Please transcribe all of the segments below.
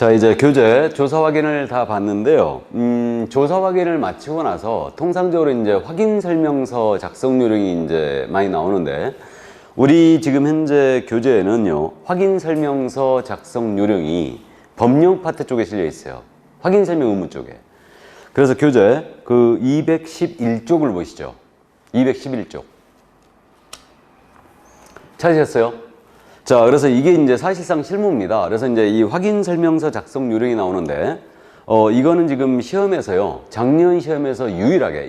자, 이제 교재 조사 확인을 다 봤는데요. 조사 확인을 마치고 나서 통상적으로 이제 확인 설명서 작성 요령이 이제 많이 나오는데, 우리 지금 현재 교재에는요, 확인 설명서 작성 요령이 법령 파트 쪽에 실려 있어요. 확인 설명 의무 쪽에. 그래서 교재 그 211쪽을 보시죠. 211쪽. 찾으셨어요? 자, 그래서 이게 이제 사실상 실무입니다. 그래서 이제 이 확인 설명서 작성 요령이 나오는데, 이거는 지금 시험에서요, 작년 시험에서 유일하게,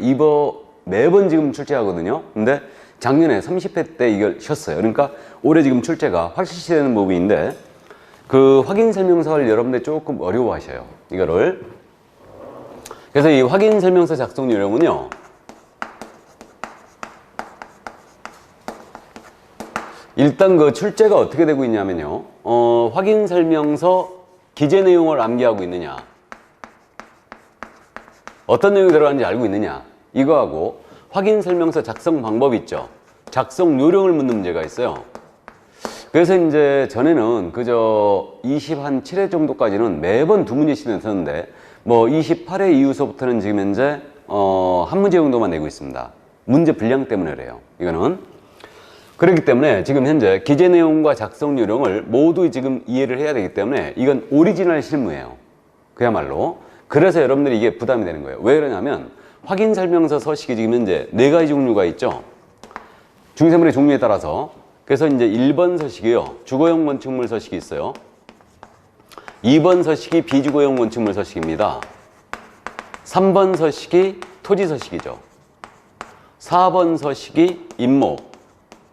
매번 지금 출제하거든요. 근데 작년에 30회 때 이걸 쉬었어요. 그러니까 올해 지금 출제가 확실시되는 부분인데, 그 확인 설명서를 여러분들 조금 어려워하셔요. 이거를. 그래서 이 확인 설명서 작성 요령은요, 일단 그 출제가 어떻게 되고 있냐면요, 확인 설명서 기재 내용을 암기하고 있느냐, 어떤 내용이 들어가는지 알고 있느냐, 이거하고 확인 설명서 작성 방법 있죠. 작성 요령을 묻는 문제가 있어요. 그래서 이제 전에는 그저 27회 정도까지는 매번 두 문제씩 냈었는데, 뭐 28회 이후서부터는 지금 현재 한 문제 정도만 내고 있습니다. 문제 분량 때문에 그래요. 이거는. 그렇기 때문에 지금 현재 기재 내용과 작성 요령을 모두 지금 이해를 해야 되기 때문에 이건 오리지널 실무예요. 그야말로. 그래서 여러분들이 이게 부담이 되는 거예요. 왜 그러냐면 확인 설명서 서식이 지금 현재 4가지 종류가 있죠. 중세물의 종류에 따라서. 그래서 이제 1번 서식이요, 주거용 건축물 서식이 있어요. 2번 서식이 비주거용 건축물 서식입니다. 3번 서식이 토지 서식이죠. 4번 서식이 임목,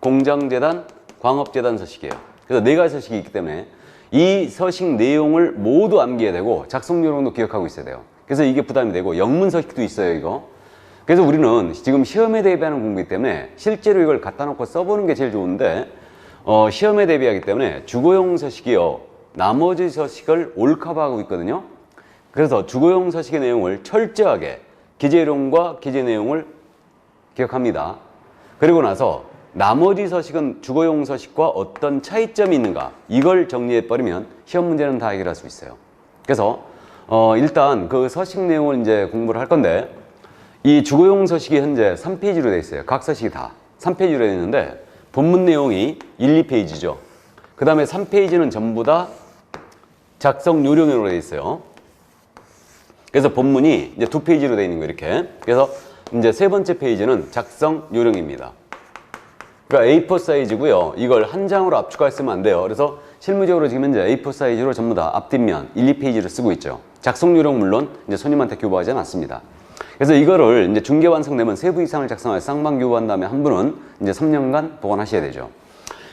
공장재단, 광업재단 서식이에요. 그래서 4가지 서식이 있기 때문에 이 서식 내용을 모두 암기해야 되고 작성 요령도 기억하고 있어야 돼요. 그래서 이게 부담이 되고 영문 서식도 있어요, 이거. 그래서 우리는 지금 시험에 대비하는 공부이기 때문에 실제로 이걸 갖다 놓고 써보는 게 제일 좋은데, 시험에 대비하기 때문에 주거용 서식이요, 나머지 서식을 올커버하고 있거든요. 그래서 주거용 서식의 내용을 철저하게 기재용과 기재 내용을 기억합니다. 그리고 나서 나머지 서식은 주거용 서식과 어떤 차이점이 있는가, 이걸 정리해버리면 시험 문제는 다 해결할 수 있어요. 그래서 일단 그 서식 내용을 이제 공부를 할 건데, 이 주거용 서식이 현재 3페이지로 되어 있어요. 각 서식이 다 3페이지로 되어 있는데 본문 내용이 1, 2페이지죠. 그 다음에 3페이지는 전부 다 작성 요령으로 되어 있어요. 그래서 본문이 이제 2페이지로 되어 있는 거예요, 이렇게. 그래서 이제 3번째 페이지는 작성 요령입니다. 그러니까 A4 사이즈고요. 이걸 한 장으로 압축할 쓰면 안 돼요. 그래서 실무적으로 지금 현재 A4 사이즈로 전부 다 앞뒷면 1, 2페이지를 쓰고 있죠. 작성 요령 물론 이제 손님한테 교부하지 않습니다. 그래서 이거를 이제 중개 완성되면 3부 이상을 작성할 쌍방 교부한 다음에 한 분은 이제 3년간 보관하셔야 되죠.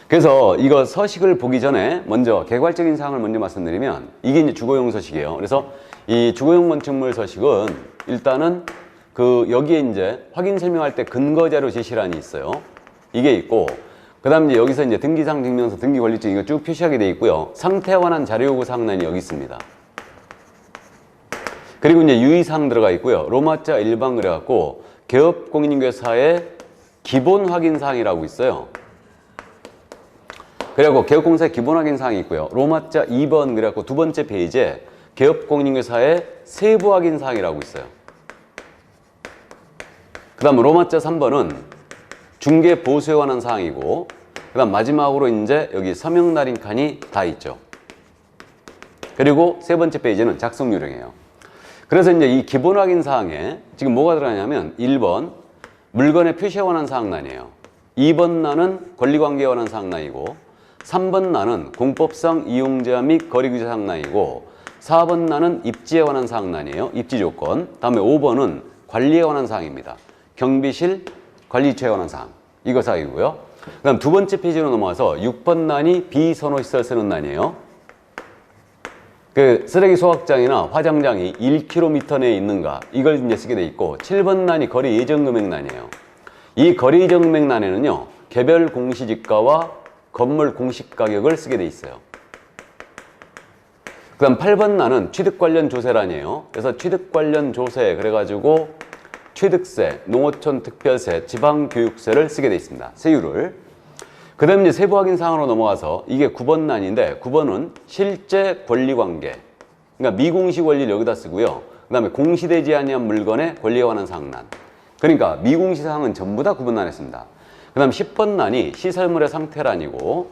그래서 이거 서식을 보기 전에 먼저 개괄적인 사항을 먼저 말씀드리면, 이게 이제 주거용 서식이에요. 그래서 이 주거용 건축물 서식은 일단은 그 여기에 이제 확인 설명할 때 근거 자료 제시란이 있어요. 이게 있고, 그 다음에 이제 여기서 이제 등기사항 증명서, 등기권리증 이거 쭉 표시하게 돼 있고요. 상태에 관한 자료 요구 사항란이 여기 있습니다. 그리고 이제 유의사항 들어가 있고요. 로마자 일반 그래갖고 개업공인인계사의 기본 확인 사항이라고 있어요. 그래갖고 개업공사의 기본 확인 사항이 있고요. 로마자 2번 그래갖고 두 번째 페이지에 개업공인인계사의 세부 확인 사항이라고 있어요. 그 다음 로마자 3번은 중개 보수에 관한 사항이고, 그 다음 마지막으로 이제 여기 서명 날인 칸이 다 있죠. 그리고 3번째 페이지는 작성 요령이에요. 그래서 이제 이 기본 확인 사항에 지금 뭐가 들어가냐면 1번 물건의 표시에 관한 사항란이에요. 2번 란은 권리관계에 관한 사항란이고, 3번 란은 공법상 이용자 및 거리규제 사항란이고, 4번 란은 입지에 관한 사항란이에요. 입지 조건. 다음에 5번은 관리에 관한 사항입니다. 경비실 관리처에 관한 사항. 이거 사항이고요. 그 다음 두 번째 페이지로 넘어와서 6번 란이 비선호시설 쓰는 란이에요. 그 쓰레기 소각장이나 화장장이 1km 내에 있는가, 이걸 이제 쓰게 돼 있고, 7번 란이 거리 예정 금액 란이에요. 이 거리 예정 금액 란에는요, 개별 공시지가와 건물 공시 가격을 쓰게 돼 있어요. 그 다음 8번 란은 취득 관련 조세란이에요. 그래서 취득 관련 조세, 그래가지고 취득세, 농어촌 특별세, 지방교육세를 쓰게 돼 있습니다. 세율을. 그 다음에 이제 세부 확인 사항으로 넘어가서 이게 9번 난인데, 9번은 실제 권리관계, 그러니까 미공시 권리를 여기다 쓰고요. 그 다음에 공시되지 아니한 물건의 권리에 관한 사항란. 그러니까 미공시 사항은 전부 다 구분 안 했습니다. 그 다음 10번 란이 시설물의 상태란이고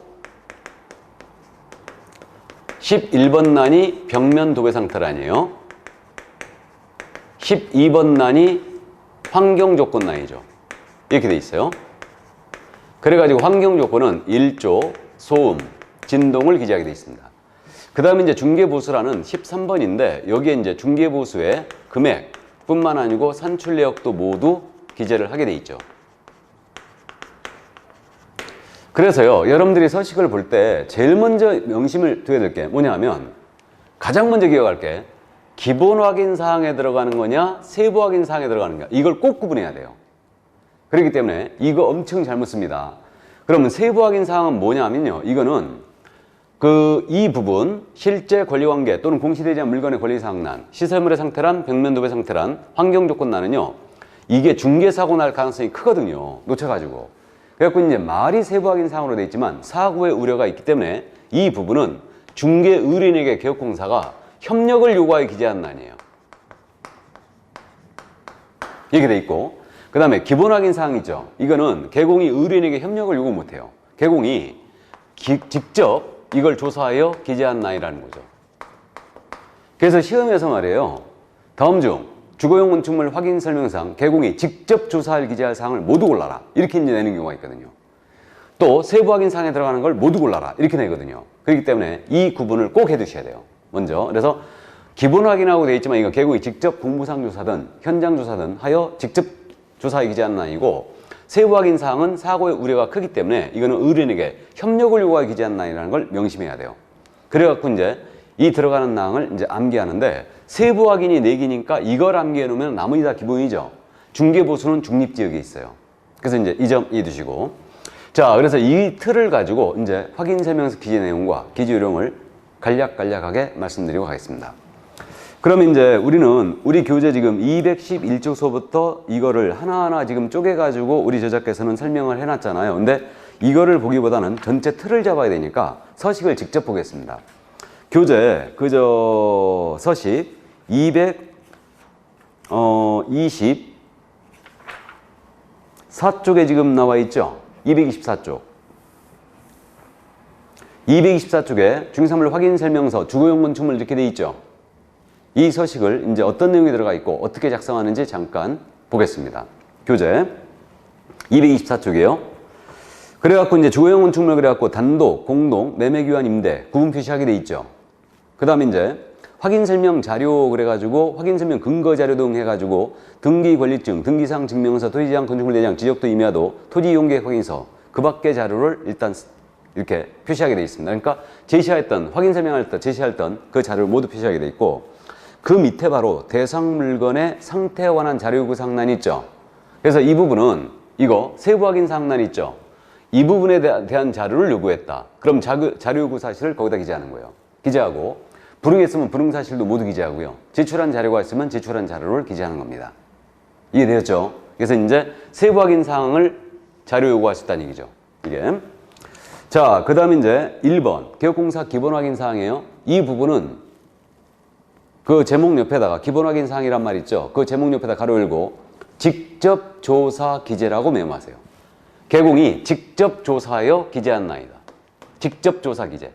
11번 란이 벽면 도배 상태란이에요. 12번 란이 환경 조건 란이죠. 이렇게 돼 있어요. 그래가지고 환경 조건은 일조, 소음, 진동을 기재하게 돼 있습니다. 그 다음에 이제 중개보수라는 13번인데 여기에 이제 중개보수의 금액뿐만 아니고 산출 내역도 모두 기재를 하게 돼 있죠. 그래서요, 여러분들이 서식을 볼 때 제일 먼저 명심을 둬야 될 게 뭐냐 하면 가장 먼저 기억할 게 기본 확인 사항에 들어가는 거냐 세부 확인 사항에 들어가는 거냐 이걸 꼭 구분해야 돼요. 그렇기 때문에 이거 엄청 잘못 씁니다. 그러면 세부 확인 사항은 뭐냐 하면요, 이거는 이 부분 실제 권리관계 또는 공시되지 않은 물건의 권리사항란, 시설물의 상태란, 벽면도배 상태란, 환경조건란은요 이게 중개사고 날 가능성이 크거든요. 놓쳐가지고. 그래갖고 이제 말이 세부 확인 사항으로 되어 있지만 사고의 우려가 있기 때문에 이 부분은 중개의뢰인에게 개업공사가 협력을 요구하여 기재한 란이에요. 이렇게 돼 있고, 그 다음에 기본 확인 사항 있죠. 이거는 개공이 의뢰인에게 협력을 요구 못해요. 개공이 직접 이걸 조사하여 기재한 란이라는 거죠. 그래서 시험에서 말이에요, 다음 중 주거용 건축물 확인 설명상 개공이 직접 조사할 기재할 사항을 모두 골라라 이렇게 이제 내는 경우가 있거든요. 또 세부 확인 사항에 들어가는 걸 모두 골라라 이렇게 내거든요. 그렇기 때문에 이 구분을 꼭 해두셔야 돼요. 먼저 그래서 기본 확인하고 되어 있지만 이건 개공이 직접 공무상 조사든 현장 조사든 하여 직접 조사에 기재한 란이고, 세부 확인 사항은 사고의 우려가 크기 때문에 이거는 의뢰인에게 협력을 요구하여 기재한 란이라는 걸 명심해야 돼요. 그래갖고 이제 이 들어가는 낭을 이제 암기하는데, 세부 확인이 4개니까 이걸 암기해 놓으면 나머지 다 기본이죠. 중개보수는 중립지역에 있어요. 그래서 이제 이 점 이해두시고. 자, 그래서 이 틀을 가지고 이제 확인 설명서 기재 내용과 기재 요령을 간략하게 말씀드리고 가겠습니다. 그러면 이제 우리는 우리 교재 지금 211조서부터 이거를 하나하나 지금 쪼개가지고 우리 제작께서는 설명을 해놨잖아요. 근데 이거를 보기보다는 전체 틀을 잡아야 되니까 서식을 직접 보겠습니다. 교재 서식 224쪽에 지금 나와 있죠. 224쪽. 224쪽에 중개사물 확인 설명서 주거용 건축물 이렇게 돼 있죠. 이 서식을 이제 어떤 내용이 들어가 있고 어떻게 작성하는지 잠깐 보겠습니다. 교재 224쪽이에요. 그래갖고 이제 주거용 건축물 그래갖고 단독, 공동, 매매 교환, 임대 구분 표시하게 돼 있죠. 그 다음에 이제 확인 설명 자료 그래가지고 확인 설명 근거 자료 등 해가지고 등기 권리증, 등기상 증명서, 토지지상 건축물 대장, 지적도 임야도, 토지 이용 계획 확인서 그 밖의 자료를 일단 이렇게 표시하게 돼 있습니다. 그러니까 제시했던 확인 설명할 때 제시했던 그 자료를 모두 표시하게 돼 있고, 그 밑에 바로 대상 물건의 상태에 관한 자료 요구 사항란이 있죠. 그래서 이 부분은 이거 세부 확인 사항란이 있죠. 이 부분에 대한 자료를 요구했다. 그럼 자료 요구 사실을 거기다 기재하는 거예요. 기재하고, 불응했으면 불응 사실도 모두 기재하고요. 제출한 자료가 있으면 제출한 자료를 기재하는 겁니다. 이해되었죠? 그래서 이제 세부 확인 사항을 자료 요구할 수 있다는 얘기죠. 이게. 자, 그 다음에 이제 1번 개업공사 기본 확인 사항이에요. 이 부분은 그 제목 옆에다가 기본 확인 사항이란 말 있죠. 그 제목 옆에다 가로 열고 직접 조사 기재라고 메모하세요. 개공이 직접 조사하여 기재한 나이다. 직접 조사 기재.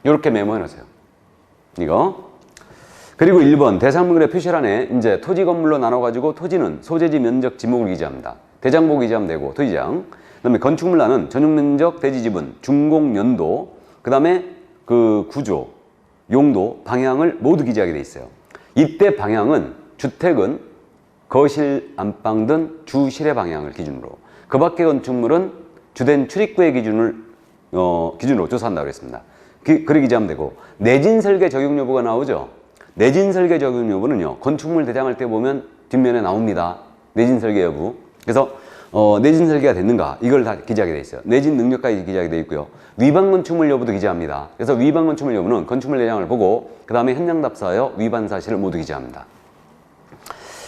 이렇게 메모해 놓으세요. 이거. 그리고 1번 대상물의 표시란에 이제 토지 건물로 나눠가지고 토지는 소재지 면적 지목을 기재합니다. 대장보 기재하면 되고 토지장. 그다음에 건축물란은 전용 면적 대지 지분, 준공 연도, 그다음에 그 구조, 용도, 방향을 모두 기재하게 돼 있어요. 이때 방향은 주택은 거실, 안방 등 주실의 방향을 기준으로, 그 밖의 건축물은 주된 출입구의 기준으로 조사한다고 했습니다. 그래 기재하면 되고, 내진 설계 적용 여부가 나오죠. 내진 설계 적용 여부는요, 건축물 대장할 때 보면 뒷면에 나옵니다. 내진 설계 여부. 그래서 내진 설계가 됐는가 이걸 다 기재하게 돼 있어요. 내진 능력까지 기재하게 돼 있고요. 위반 건축물 여부도 기재합니다. 그래서 위반 건축물 여부는 건축물 대장을 보고 그 다음에 현장 답사하여 위반 사실을 모두 기재합니다.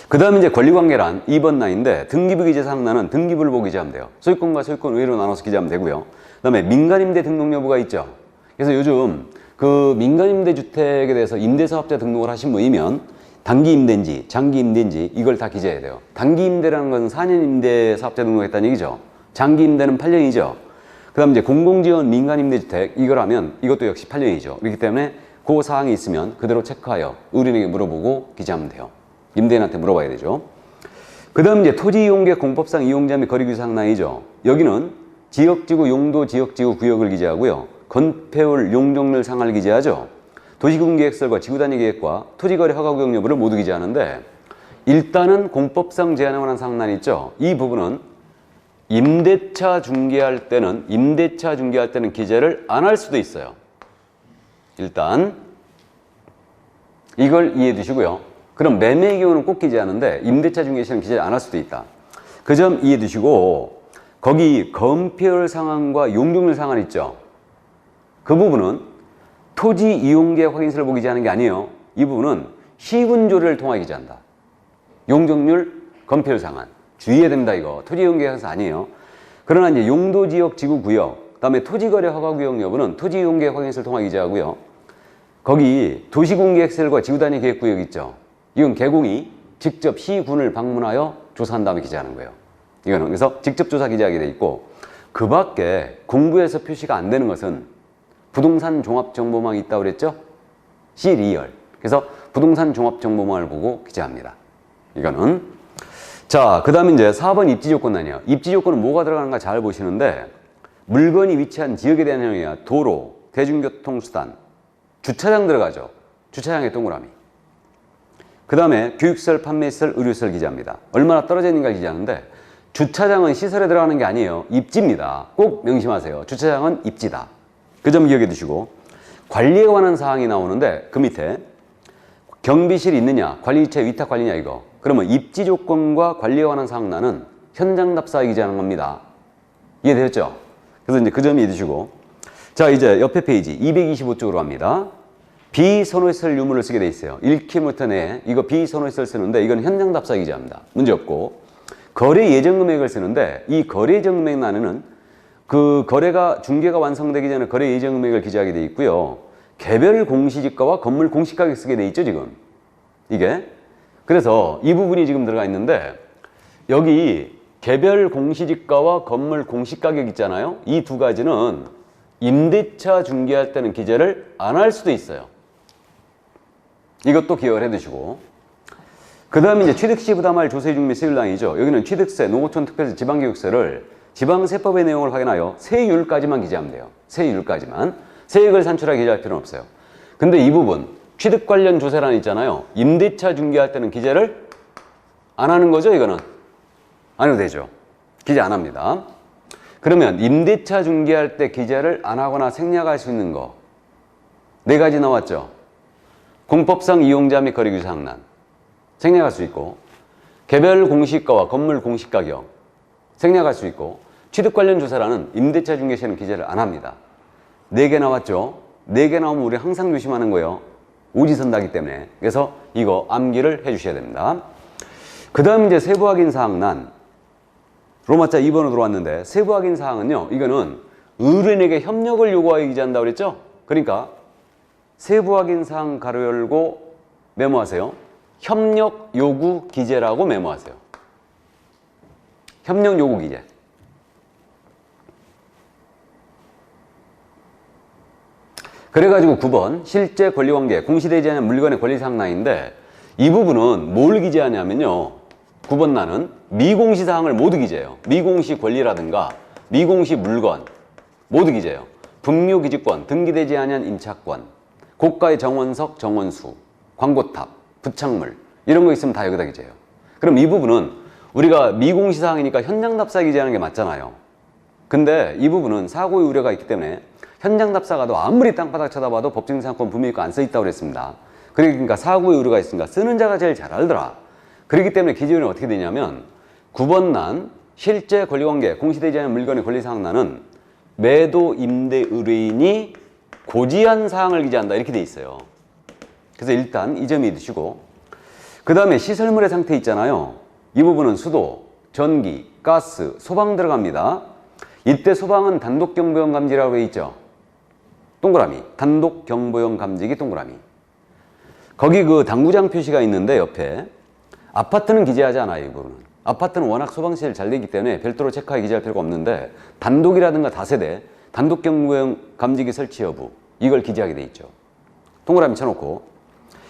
그 다음에 이제 권리관계란 2번 라인인데, 등기부 기재 사항란은 등기부를 보고 기재하면 돼요. 소유권과 소유권 의외로 나눠서 기재하면 되고요. 그 다음에 민간임대 등록 여부가 있죠. 그래서 요즘 그 민간임대주택에 대해서 임대사업자 등록을 하신 분이면 단기 임대인지 장기 임대인지 이걸 다 기재해야 돼요. 단기 임대라는 건 4년 임대사업자 등록했다는 얘기죠. 장기 임대는 8년이죠. 그 다음 이제 공공지원 민간임대주택 이걸 하면 이것도 역시 8년이죠. 그렇기 때문에 그 사항이 있으면 그대로 체크하여 의뢰인에게 물어보고 기재하면 돼요. 임대인한테 물어봐야 되죠. 그 다음 이제 토지이용계획 공법상 이용자 및 거리규상란이죠. 여기는 지역지구, 용도, 지역지구, 구역을 기재하고요. 건폐율, 용적률 상한을 기재하죠. 도시군계획설과 지구단위계획과 토지거래 허가구역 여부를 모두 기재하는데 일단은 공법상 제한에 관한 상란이 있죠. 이 부분은 임대차 중개할 때는 기재를 안 할 수도 있어요. 일단 이걸 이해해 두시고요. 그럼 매매의 경우는 꼭 기재하는데 임대차 중개 시는 기재를 안 할 수도 있다. 그 점 이해해 두시고 거기 건폐율 상한과 용적률 상한 있죠. 그 부분은 토지 이용계획 확인서를 보고 기재하는 게 아니에요. 이 부분은 시군조례를 통하여 기재한다. 용적률, 건폐율 상한 주의해야 됩니다. 이거 토지 이용계획서 아니에요. 그러나 이제 용도, 지역, 지구, 구역 그다음에 토지거래 허가구역 여부는 토지 이용계획 확인서를 통하여 기재하고요. 거기 도시군계획설과 지구단위 계획구역 있죠. 이건 개공이 직접 시군을 방문하여 조사한 다음에 기재하는 거예요. 이거는 그래서 직접 조사 기재하게 돼 있고 그 밖에 공부에서 표시가 안 되는 것은 부동산 종합정보망이 있다고 그랬죠? C2열. 그래서 부동산 종합정보망을 보고 기재합니다. 이거는. 자, 그 다음에 이제 4번 입지조건란이에요. 입지조건은 뭐가 들어가는가 잘 보시는데 물건이 위치한 지역에 대한 내용이야. 도로, 대중교통수단, 주차장 들어가죠. 주차장의 동그라미. 그 다음에 교육시설, 판매시설, 의료시설 기재합니다. 얼마나 떨어져 있는가 기재하는데 주차장은 시설에 들어가는 게 아니에요. 입지입니다. 꼭 명심하세요. 주차장은 입지다. 그 점 기억해 두시고 관리에 관한 사항이 나오는데 그 밑에 경비실이 있느냐, 관리체 위탁 관리냐 이거. 그러면 입지 조건과 관리에 관한 사항 나는 현장 답사에 기재하는 겁니다. 이해되셨죠? 그래서 이제 그 점 이해해 두시고 자 이제 옆에 페이지 225쪽으로 갑니다. 비선호시설 유무를 쓰게 돼 있어요. 1km 내에 이거 비선호시설 쓰는데 이건 현장 답사 기재합니다. 문제 없고 거래 예정 금액을 쓰는데 이 거래 예정 금액 나누는 그 거래가 중개가 완성되기 전에 거래 예정 금액을 기재하게 돼 있고요. 개별 공시지가와 건물 공시가격 쓰게 돼 있죠 지금 이게. 그래서 이 부분이 지금 들어가 있는데 여기 개별 공시지가와 건물 공시가격 있잖아요. 이 두 가지는 임대차 중개할 때는 기재를 안 할 수도 있어요. 이것도 기억을 해 두시고 그 다음에 이제 취득시 부담할 조세중 및 세율량이죠. 여기는 취득세, 농어촌 특별세, 지방교육세를 지방세법의 내용을 확인하여 세율까지만 기재하면 돼요. 세율까지만. 세액을 산출하게 기재할 필요는 없어요. 근데 이 부분 취득 관련 조세란 있잖아요. 임대차 중개할 때는 기재를 안 하는 거죠. 이거는 안 해도 되죠. 기재 안 합니다. 그러면 임대차 중개할 때 기재를 안 하거나 생략할 수 있는 거 4가지 나왔죠. 공법상 이용자 및 거래규상란 생략할 수 있고 개별 공시가와 건물 공시가격 생략할 수 있고 취득 관련 조사라는 임대차 중개 시에는 기재를 안 합니다. 4개 나왔죠. 4개 나오면 우리 항상 조심하는 거예요. 오지선다기 때문에. 그래서 이거 암기를 해 주셔야 됩니다. 그 다음 이제 세부 확인 사항란 로마자 2번으로 들어왔는데 세부 확인 사항은요. 이거는 의뢰인에게 협력을 요구하여 기재한다고 그랬죠. 그러니까 세부 확인 사항 가로 열고 메모하세요. 협력 요구 기재라고 메모하세요. 협력 요구 기재. 그래가지고 9번 실제 권리관계 공시되지 않은 물건의 권리사항란인데 이 부분은 뭘 기재하냐면요. 9번 나는 미공시 사항을 모두 기재해요. 미공시 권리라든가 미공시 물건 모두 기재해요. 분묘기지권, 등기되지 않은 임차권, 고가의 정원석, 정원수, 광고탑, 부착물 이런 거 있으면 다 여기다 기재해요. 그럼 이 부분은 우리가 미공시 사항이니까 현장 답사 기재하는 게 맞잖아요. 근데 이 부분은 사고의 우려가 있기 때문에 현장 답사가도 아무리 땅바닥 쳐다봐도 법정상권 분묘일권 안 써있다고 그랬습니다. 그러니까 사고의 우려가 있으니까 쓰는 자가 제일 잘 알더라. 그렇기 때문에 기재원이 어떻게 되냐면 9번 난 실제 권리관계 공시되지 않은 물건의 권리사항란은 매도 임대 의뢰인이 고지한 사항을 기재한다 이렇게 돼 있어요. 그래서 일단 이 점이 드시고 그 다음에 시설물의 상태 있잖아요. 이 부분은 수도, 전기, 가스, 소방 들어갑니다. 이때 소방은 단독경보용 감지라고 돼 있죠. 동그라미. 단독 경보용 감지기 동그라미. 거기 그 당구장 표시가 있는데 옆에 아파트는 기재하지 않아요. 이 부분은. 아파트는 워낙 소방시설 잘 되기 때문에 별도로 체크하게 기재할 필요가 없는데 단독이라든가 다세대, 단독 경보용 감지기 설치 여부 이걸 기재하게 돼 있죠. 동그라미 쳐놓고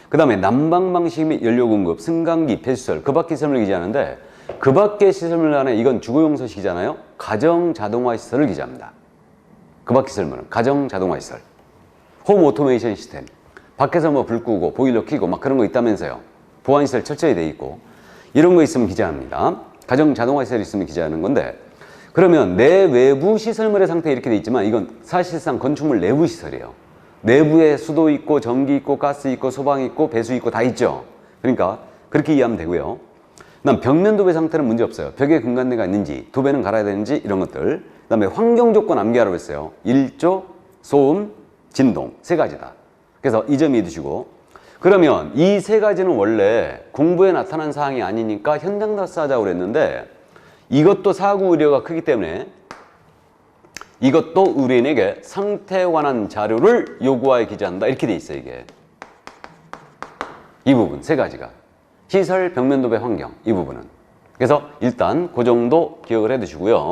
그 다음에 난방 방식 및 연료 공급, 승강기, 배수설, 그 밖의 시설을 기재하는데 그 밖의 시설물 안에 이건 주거용 서식이잖아요. 가정 자동화 시설을 기재합니다. 그 밖의 시설물은 가정 자동화 시설, 홈 오토메이션 시스템, 밖에서 뭐 불 끄고 보일러 켜고 막 그런 거 있다면서요. 보안 시설 철저히 돼 있고 이런 거 있으면 기재합니다. 가정 자동화 시설이 있으면 기재하는 건데 그러면 내 외부 시설물의 상태 이렇게 돼 있지만 이건 사실상 건축물 내부 시설이에요. 내부에 수도 있고 전기 있고 가스 있고 소방 있고 배수 있고 다 있죠. 그러니까 그렇게 이해하면 되고요. 그다음 벽면 도배 상태는 문제 없어요. 벽에 금간대가 있는지 도배는 갈아야 되는지 이런 것들. 그다음에 환경 조건 암기하라고 했어요. 일조, 소음, 진동 세 가지다. 그래서 이 점 이해두시고 그러면 이 세 가지는 원래 공부에 나타난 사항이 아니니까 현장 답사하자고 그랬는데 이것도 사고 우려가 크기 때문에 이것도 의뢰인에게 상태에 관한 자료를 요구하여 기재한다. 이렇게 돼 있어요. 이게 이 부분 세 가지가 시설, 벽면 도배, 환경 이 부분은. 그래서 일단 그 정도 기억을 해 두시고요.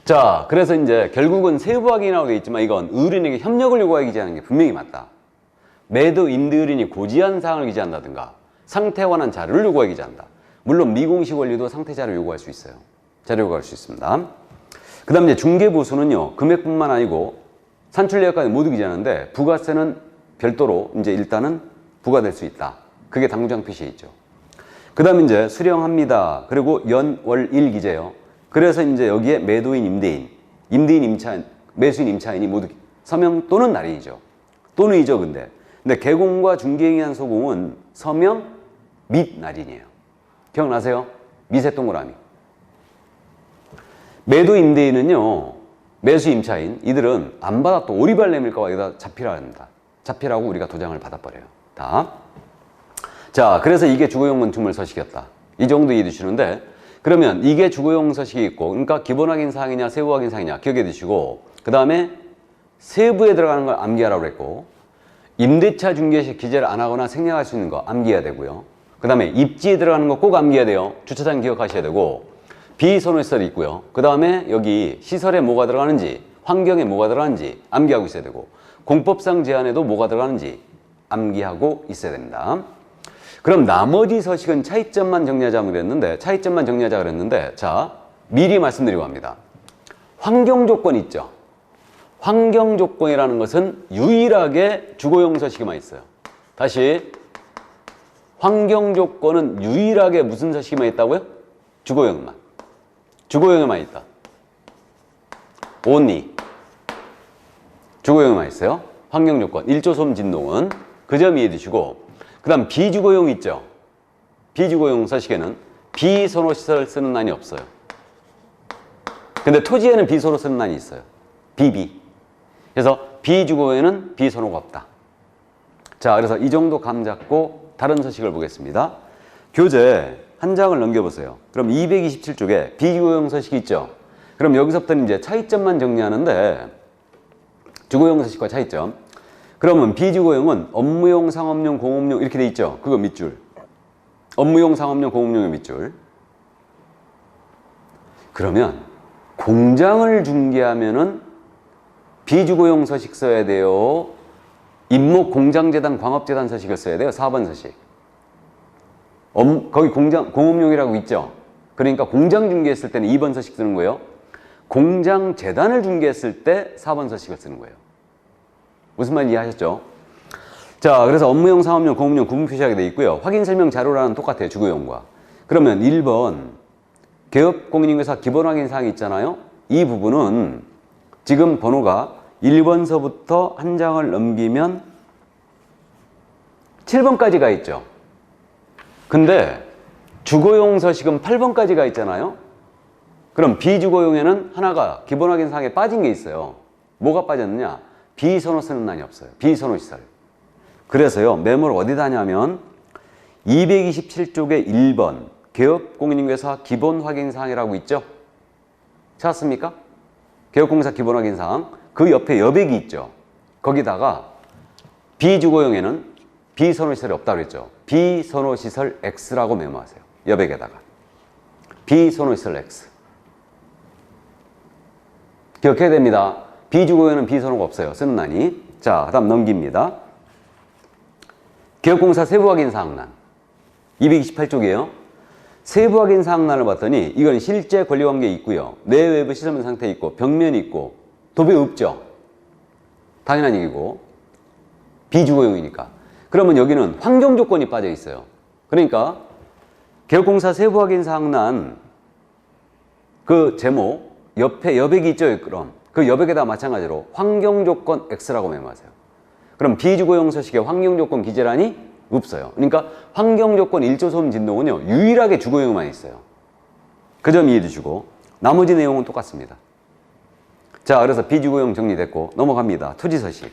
자, 그래서 이제 결국은 세부 확인이라고 돼 있지만 이건 의뢰인에게 협력을 요구하여 기재하는 게 분명히 맞다. 매도 임대 의뢰인이 고지한 사항을 기재한다든가 상태에 관한 자료를 요구하여 기재한다. 물론 미공식 원리도 상태 자료 요구할 수 있어요. 자료 요구할 수 있습니다. 그 다음 이제 중개보수는요, 금액뿐만 아니고 산출예약까지 모두 기재하는데 부가세는 별도로 이제 일단은 부과될 수 있다. 그게 당구장 표시에 있죠. 그 다음 이제 수령합니다. 그리고 연, 월, 일 기재요. 그래서 이제 여기에 매도인, 임대인, 임대인, 임차인, 매수인, 임차인이 모두 서명 또는 날인이죠. 또는이죠, 근데 개공과 중개에 의한 소공은 서명 및 날인이에요. 기억나세요? 미세 동그라미. 매도 임대인은요, 매수 임차인 이들은 안 받아 또 오리발 내밀까 봐 여기다 자필을 합니다. 자필하고 우리가 도장을 받아버려요. 다. 자, 그래서 이게 주거용 건축물 서식이었다. 이 정도 이해해 주시는데 그러면 이게 주거용 서식이 있고 그러니까 기본 확인 사항이냐 세부 확인 사항이냐 기억해 두시고 그 다음에 세부에 들어가는 걸 암기하라고 그랬고 임대차 중개 시 기재를 안 하거나 생략할 수 있는 거 암기해야 되고요. 그 다음에 입지에 들어가는 거 꼭 암기해야 돼요. 주차장 기억하셔야 되고 비선호시설이 있고요. 그 다음에 여기 시설에 뭐가 들어가는지 환경에 뭐가 들어가는지 암기하고 있어야 되고 공법상 제한에도 뭐가 들어가는지 암기하고 있어야 됩니다. 그럼 나머지 서식은 차이점만 정리하자 그랬는데 차이점만 정리하자 그랬는데 자 미리 말씀드리고 합니다. 환경 조건 있죠. 환경 조건이라는 것은 유일하게 주거용 서식에만 있어요. 다시 환경 조건은 유일하게 무슨 서식에만 있다고요? 주거용만. 주거용에만 있다. only. 주거용에만 있어요. 환경 조건. 일조 소음 진동은 그 점 이해해 두시고 그 다음 비주거용 있죠. 비주거용 서식에는 비선호시설 쓰는 난이 없어요. 근데 토지에는 비선호 쓰는 난이 있어요. 비비. 그래서 비주거에는 비선호가 없다. 자, 그래서 이 정도 감 잡고 다른 서식을 보겠습니다. 교재 한 장을 넘겨보세요. 그럼 227쪽에 비주거용 서식이 있죠. 그럼 여기서부터는 이제 차이점만 정리하는데 주거용 서식과 차이점. 그러면 비주거용은 업무용, 상업용, 공업용 이렇게 돼 있죠. 그거 밑줄. 업무용, 상업용, 공업용의 밑줄. 그러면 공장을 중개하면은 비주거용 서식 써야 돼요. 임목 공장재단, 광업재단 서식을 써야 돼요. 4번 서식. 거기 공업용이라고 있죠. 그러니까 공장 중개했을 때는 2번 서식 쓰는 거예요. 공장 재단을 중개했을 때 4번 서식을 쓰는 거예요. 무슨 말인지 이해하셨죠? 자, 그래서 업무용, 상업용, 공업용 구분 표시하게 돼 있고요. 확인 설명 자료라는 똑같아요. 주거용과. 그러면 1번 개업공인인회사 기본 확인 사항이 있잖아요. 이 부분은 지금 번호가 1번서부터 한 장을 넘기면 7번까지가 있죠. 근데 주거용 서식은 8번까지가 있잖아요. 그럼 비주거용에는 하나가 기본 확인 사항에 빠진 게 있어요. 뭐가 빠졌느냐? 비선호 쓰는 난이 없어요. 비선호 시설. 그래서요, 메모를 어디다 하냐면 227쪽에 1번 개업공인인회사 기본 확인 사항이라고 있죠. 찾았습니까? 개업공사 기본 확인 사항. 그 옆에 여백이 있죠. 거기다가 비주거용에는 비선호시설이 없다고 그랬죠. 비선호시설 X라고 메모하세요. 여백에다가. 비선호시설 X. 기억해야 됩니다. 비주거용에는 비선호가 없어요. 쓰는 난이. 자, 다음 넘깁니다. 개혁공사 세부확인 사항란. 228쪽이에요. 세부확인 사항란을 봤더니 이건 실제 권리관계에 있고요. 내외부 시설물 상태에 있고 벽면이 있고 도배 없죠. 당연한 얘기고 비주거용이니까. 그러면 여기는 환경조건이 빠져 있어요. 그러니까 개혁공사 세부확인 사항란 그 제목 옆에 여백이 있죠. 그럼 그 여백에다 마찬가지로 환경조건 X라고 메모하세요. 그럼 비주거용 서식에 환경조건 기재란이 없어요. 그러니까 환경조건 1조 소음 진동은요 유일하게 주거용만 있어요. 그 점 이해해 주시고 나머지 내용은 똑같습니다. 자, 그래서 비주거용 정리됐고 넘어갑니다. 토지서식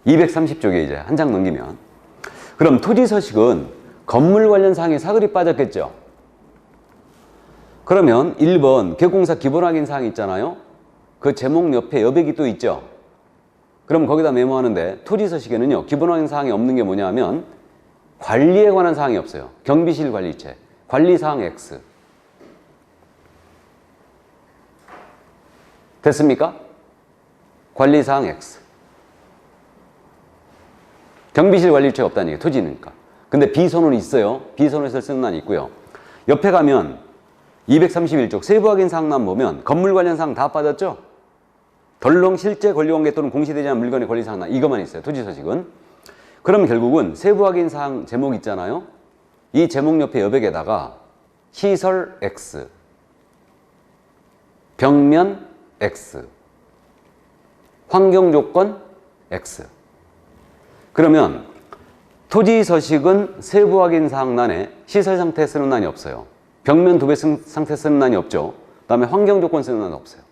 230쪽에 이제 한 장 넘기면, 그럼 토지서식은 건물 관련 사항에 사글이 빠졌겠죠. 그러면 1번 개공사 기본 확인 사항 있잖아요. 그 제목 옆에 여백이 또 있죠. 그럼 거기다 메모하는데 토지서식에는요 기본 확인 사항이 없는 게 뭐냐 하면 관리에 관한 사항이 없어요. 경비실 관리체 관리사항 X. 됐습니까? 관리사항 X. 경비실 관리체가 없다는 얘기예요. 토지니까. 근데 비선호는 있어요. 비선호에서 쓰는 난이 있고요. 옆에 가면 231쪽 세부 확인 사항만 보면 건물 관련 사항 다 빠졌죠? 덜렁 실제 권리관계 또는 공시되지 않은 물건의 권리사항 이것만 있어요. 토지서식은. 그럼 결국은 세부 확인 사항 제목 있잖아요. 이 제목 옆에 여백에다가 시설 X, 벽면 X, 환경조건 X. 그러면 토지서식은 세부 확인 사항란에 시설 상태 쓰는 난이 없어요. 벽면 도배 상태 쓰는 난이 없죠. 그 다음에 환경조건 쓰는 난이 없어요.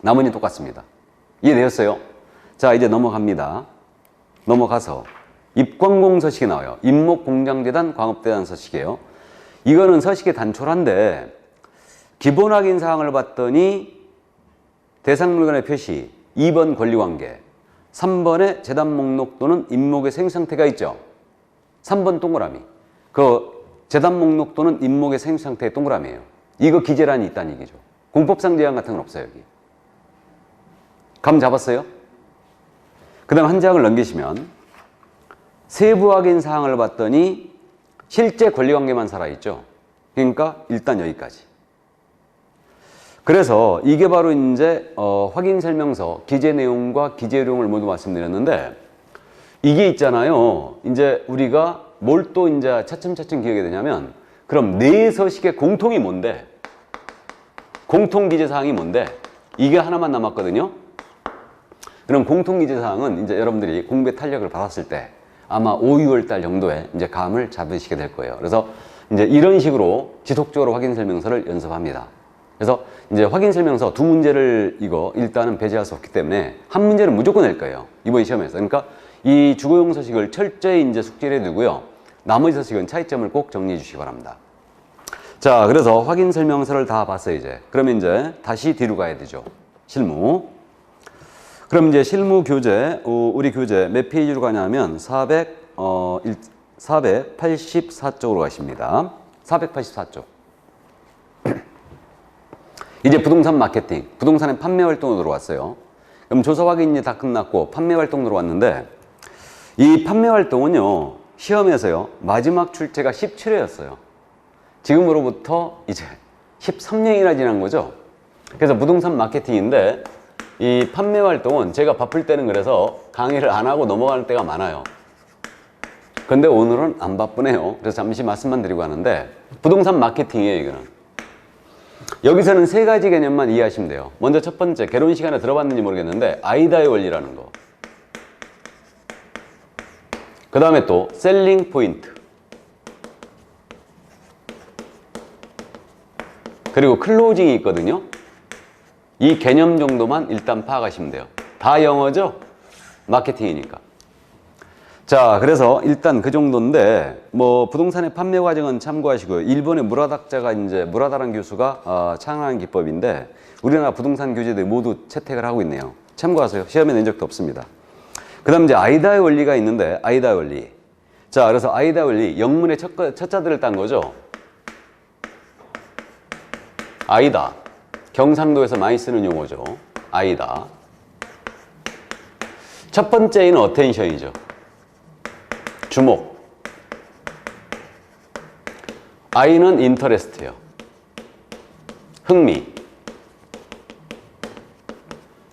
나머지는 똑같습니다. 이해되었어요? 자, 이제 넘어갑니다. 넘어가서 입광공 서식이 나와요. 임목공장재단, 광업재단 서식이에요. 이거는 서식이 단촐한데 기본 확인 사항을 봤더니 대상 물건의 표시, 2번 권리관계, 3번에 재단 목록 또는 임목의 생성상태가 있죠. 3번 동그라미. 그 재단 목록 또는 임목의 생성상태의 동그라미예요. 이거 기재란이 있다는 얘기죠. 공법상 제한 같은 건 없어요, 여기. 감 잡았어요? 그 다음 한 장을 넘기시면 세부 확인 사항을 봤더니 실제 권리관계만 살아있죠. 그러니까 일단 여기까지. 그래서 이게 바로 이제 확인 설명서 기재 내용과 기재 요령을 모두 말씀드렸는데, 이게 있잖아요. 이제 우리가 뭘 또 이제 차츰차츰 기억이 되냐면, 그럼 네 서식의 공통이 뭔데? 공통 기재 사항이 뭔데? 이게 하나만 남았거든요. 그럼 공통 기재 사항은 이제 여러분들이 공부의 탄력을 받았을 때 아마 5, 6월 달 정도에 이제 감을 잡으시게 될 거예요. 그래서 이제 이런 식으로 지속적으로 확인 설명서를 연습합니다. 그래서 이제 확인 설명서 두 문제를 이거 일단은 배제할 수 없기 때문에 한 문제는 무조건 낼 거예요. 이번 시험에서. 그러니까 이 주거용 서식을 철저히 이제 숙지를 해두고요. 나머지 서식은 차이점을 꼭 정리해 주시기 바랍니다. 자, 그래서 확인 설명서를 다 봤어요, 이제. 그러면 이제 다시 뒤로 가야 되죠. 실무. 그럼 이제 실무 교재, 우리 교재 몇 페이지로 가냐면 484쪽으로 가십니다. 484쪽. 이제 부동산 마케팅, 부동산의 판매 활동으로 들어왔어요. 그럼 조사 확인이 다 끝났고 판매 활동 들어왔는데, 이 판매 활동은요, 시험에서요, 마지막 출제가 17회였어요. 지금으로부터 이제 13년이나 지난 거죠. 그래서 부동산 마케팅인데, 이 판매 활동은 제가 바쁠 때는 그래서 강의를 안 하고 넘어가는 때가 많아요. 근데 오늘은 안 바쁘네요. 그래서 잠시 말씀만 드리고 하는데, 부동산 마케팅이에요, 이거는. 여기서는 세 가지 개념만 이해하시면 돼요. 먼저 첫 번째, 개론 시간에 들어봤는지 모르겠는데 아이다의 원리라는 거. 그 다음에 또 셀링 포인트. 그리고 클로징이 있거든요. 이 개념 정도만 일단 파악하시면 돼요. 다 영어죠? 마케팅이니까. 자, 그래서 일단 그 정도인데, 뭐 부동산의 판매 과정은 참고하시고요. 일본의 무라다학자가 이제 무라다란 교수가 창안한 기법인데 우리나라 부동산 교재들 모두 채택을 하고 있네요. 참고하세요. 시험에 낸 적도 없습니다. 그 다음 이제 아이다의 원리가 있는데, 아이다의 원리. 자, 그래서 아이다의 원리, 영문의 첫 자들을 딴 거죠. 아이다. 경상도에서 많이 쓰는 용어죠. 아이다. 첫 번째 A는 어텐션이죠. 주목. I는 인터레스트예요. 흥미.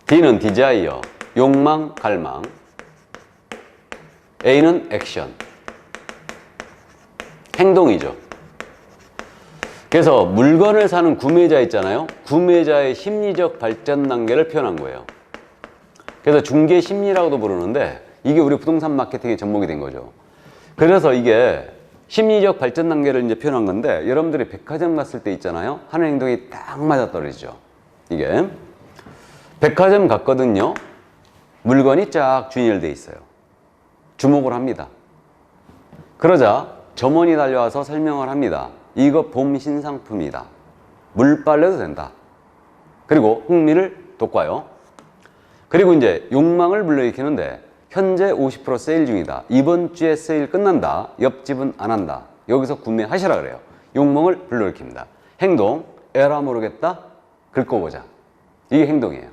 D는 디자이어. 욕망, 갈망. A는 액션. 행동이죠. 그래서 물건을 사는 구매자 있잖아요. 구매자의 심리적 발전 단계를 표현한 거예요. 그래서 중개 심리라고도 부르는데 이게 우리 부동산 마케팅의 접목이 된 거죠. 그래서 이게 심리적 발전 단계를 이제 표현한 건데, 여러분들이 백화점 갔을 때 있잖아요. 하는 행동이 딱 맞아떨어지죠. 이게 백화점 갔거든요. 물건이 쫙 준열돼 있어요. 주목을 합니다. 그러자 점원이 달려와서 설명을 합니다. 이거 봄 신상품이다. 물 빨래도 된다. 그리고 흥미를 돋궈요. 그리고 이제 욕망을 불러일으키는데, 현재 50% 세일 중이다. 이번 주에 세일 끝난다. 옆집은 안 한다. 여기서 구매하시라 그래요. 욕망을 불러일으킵니다. 행동, 에라 모르겠다. 긁어보자. 이게 행동이에요.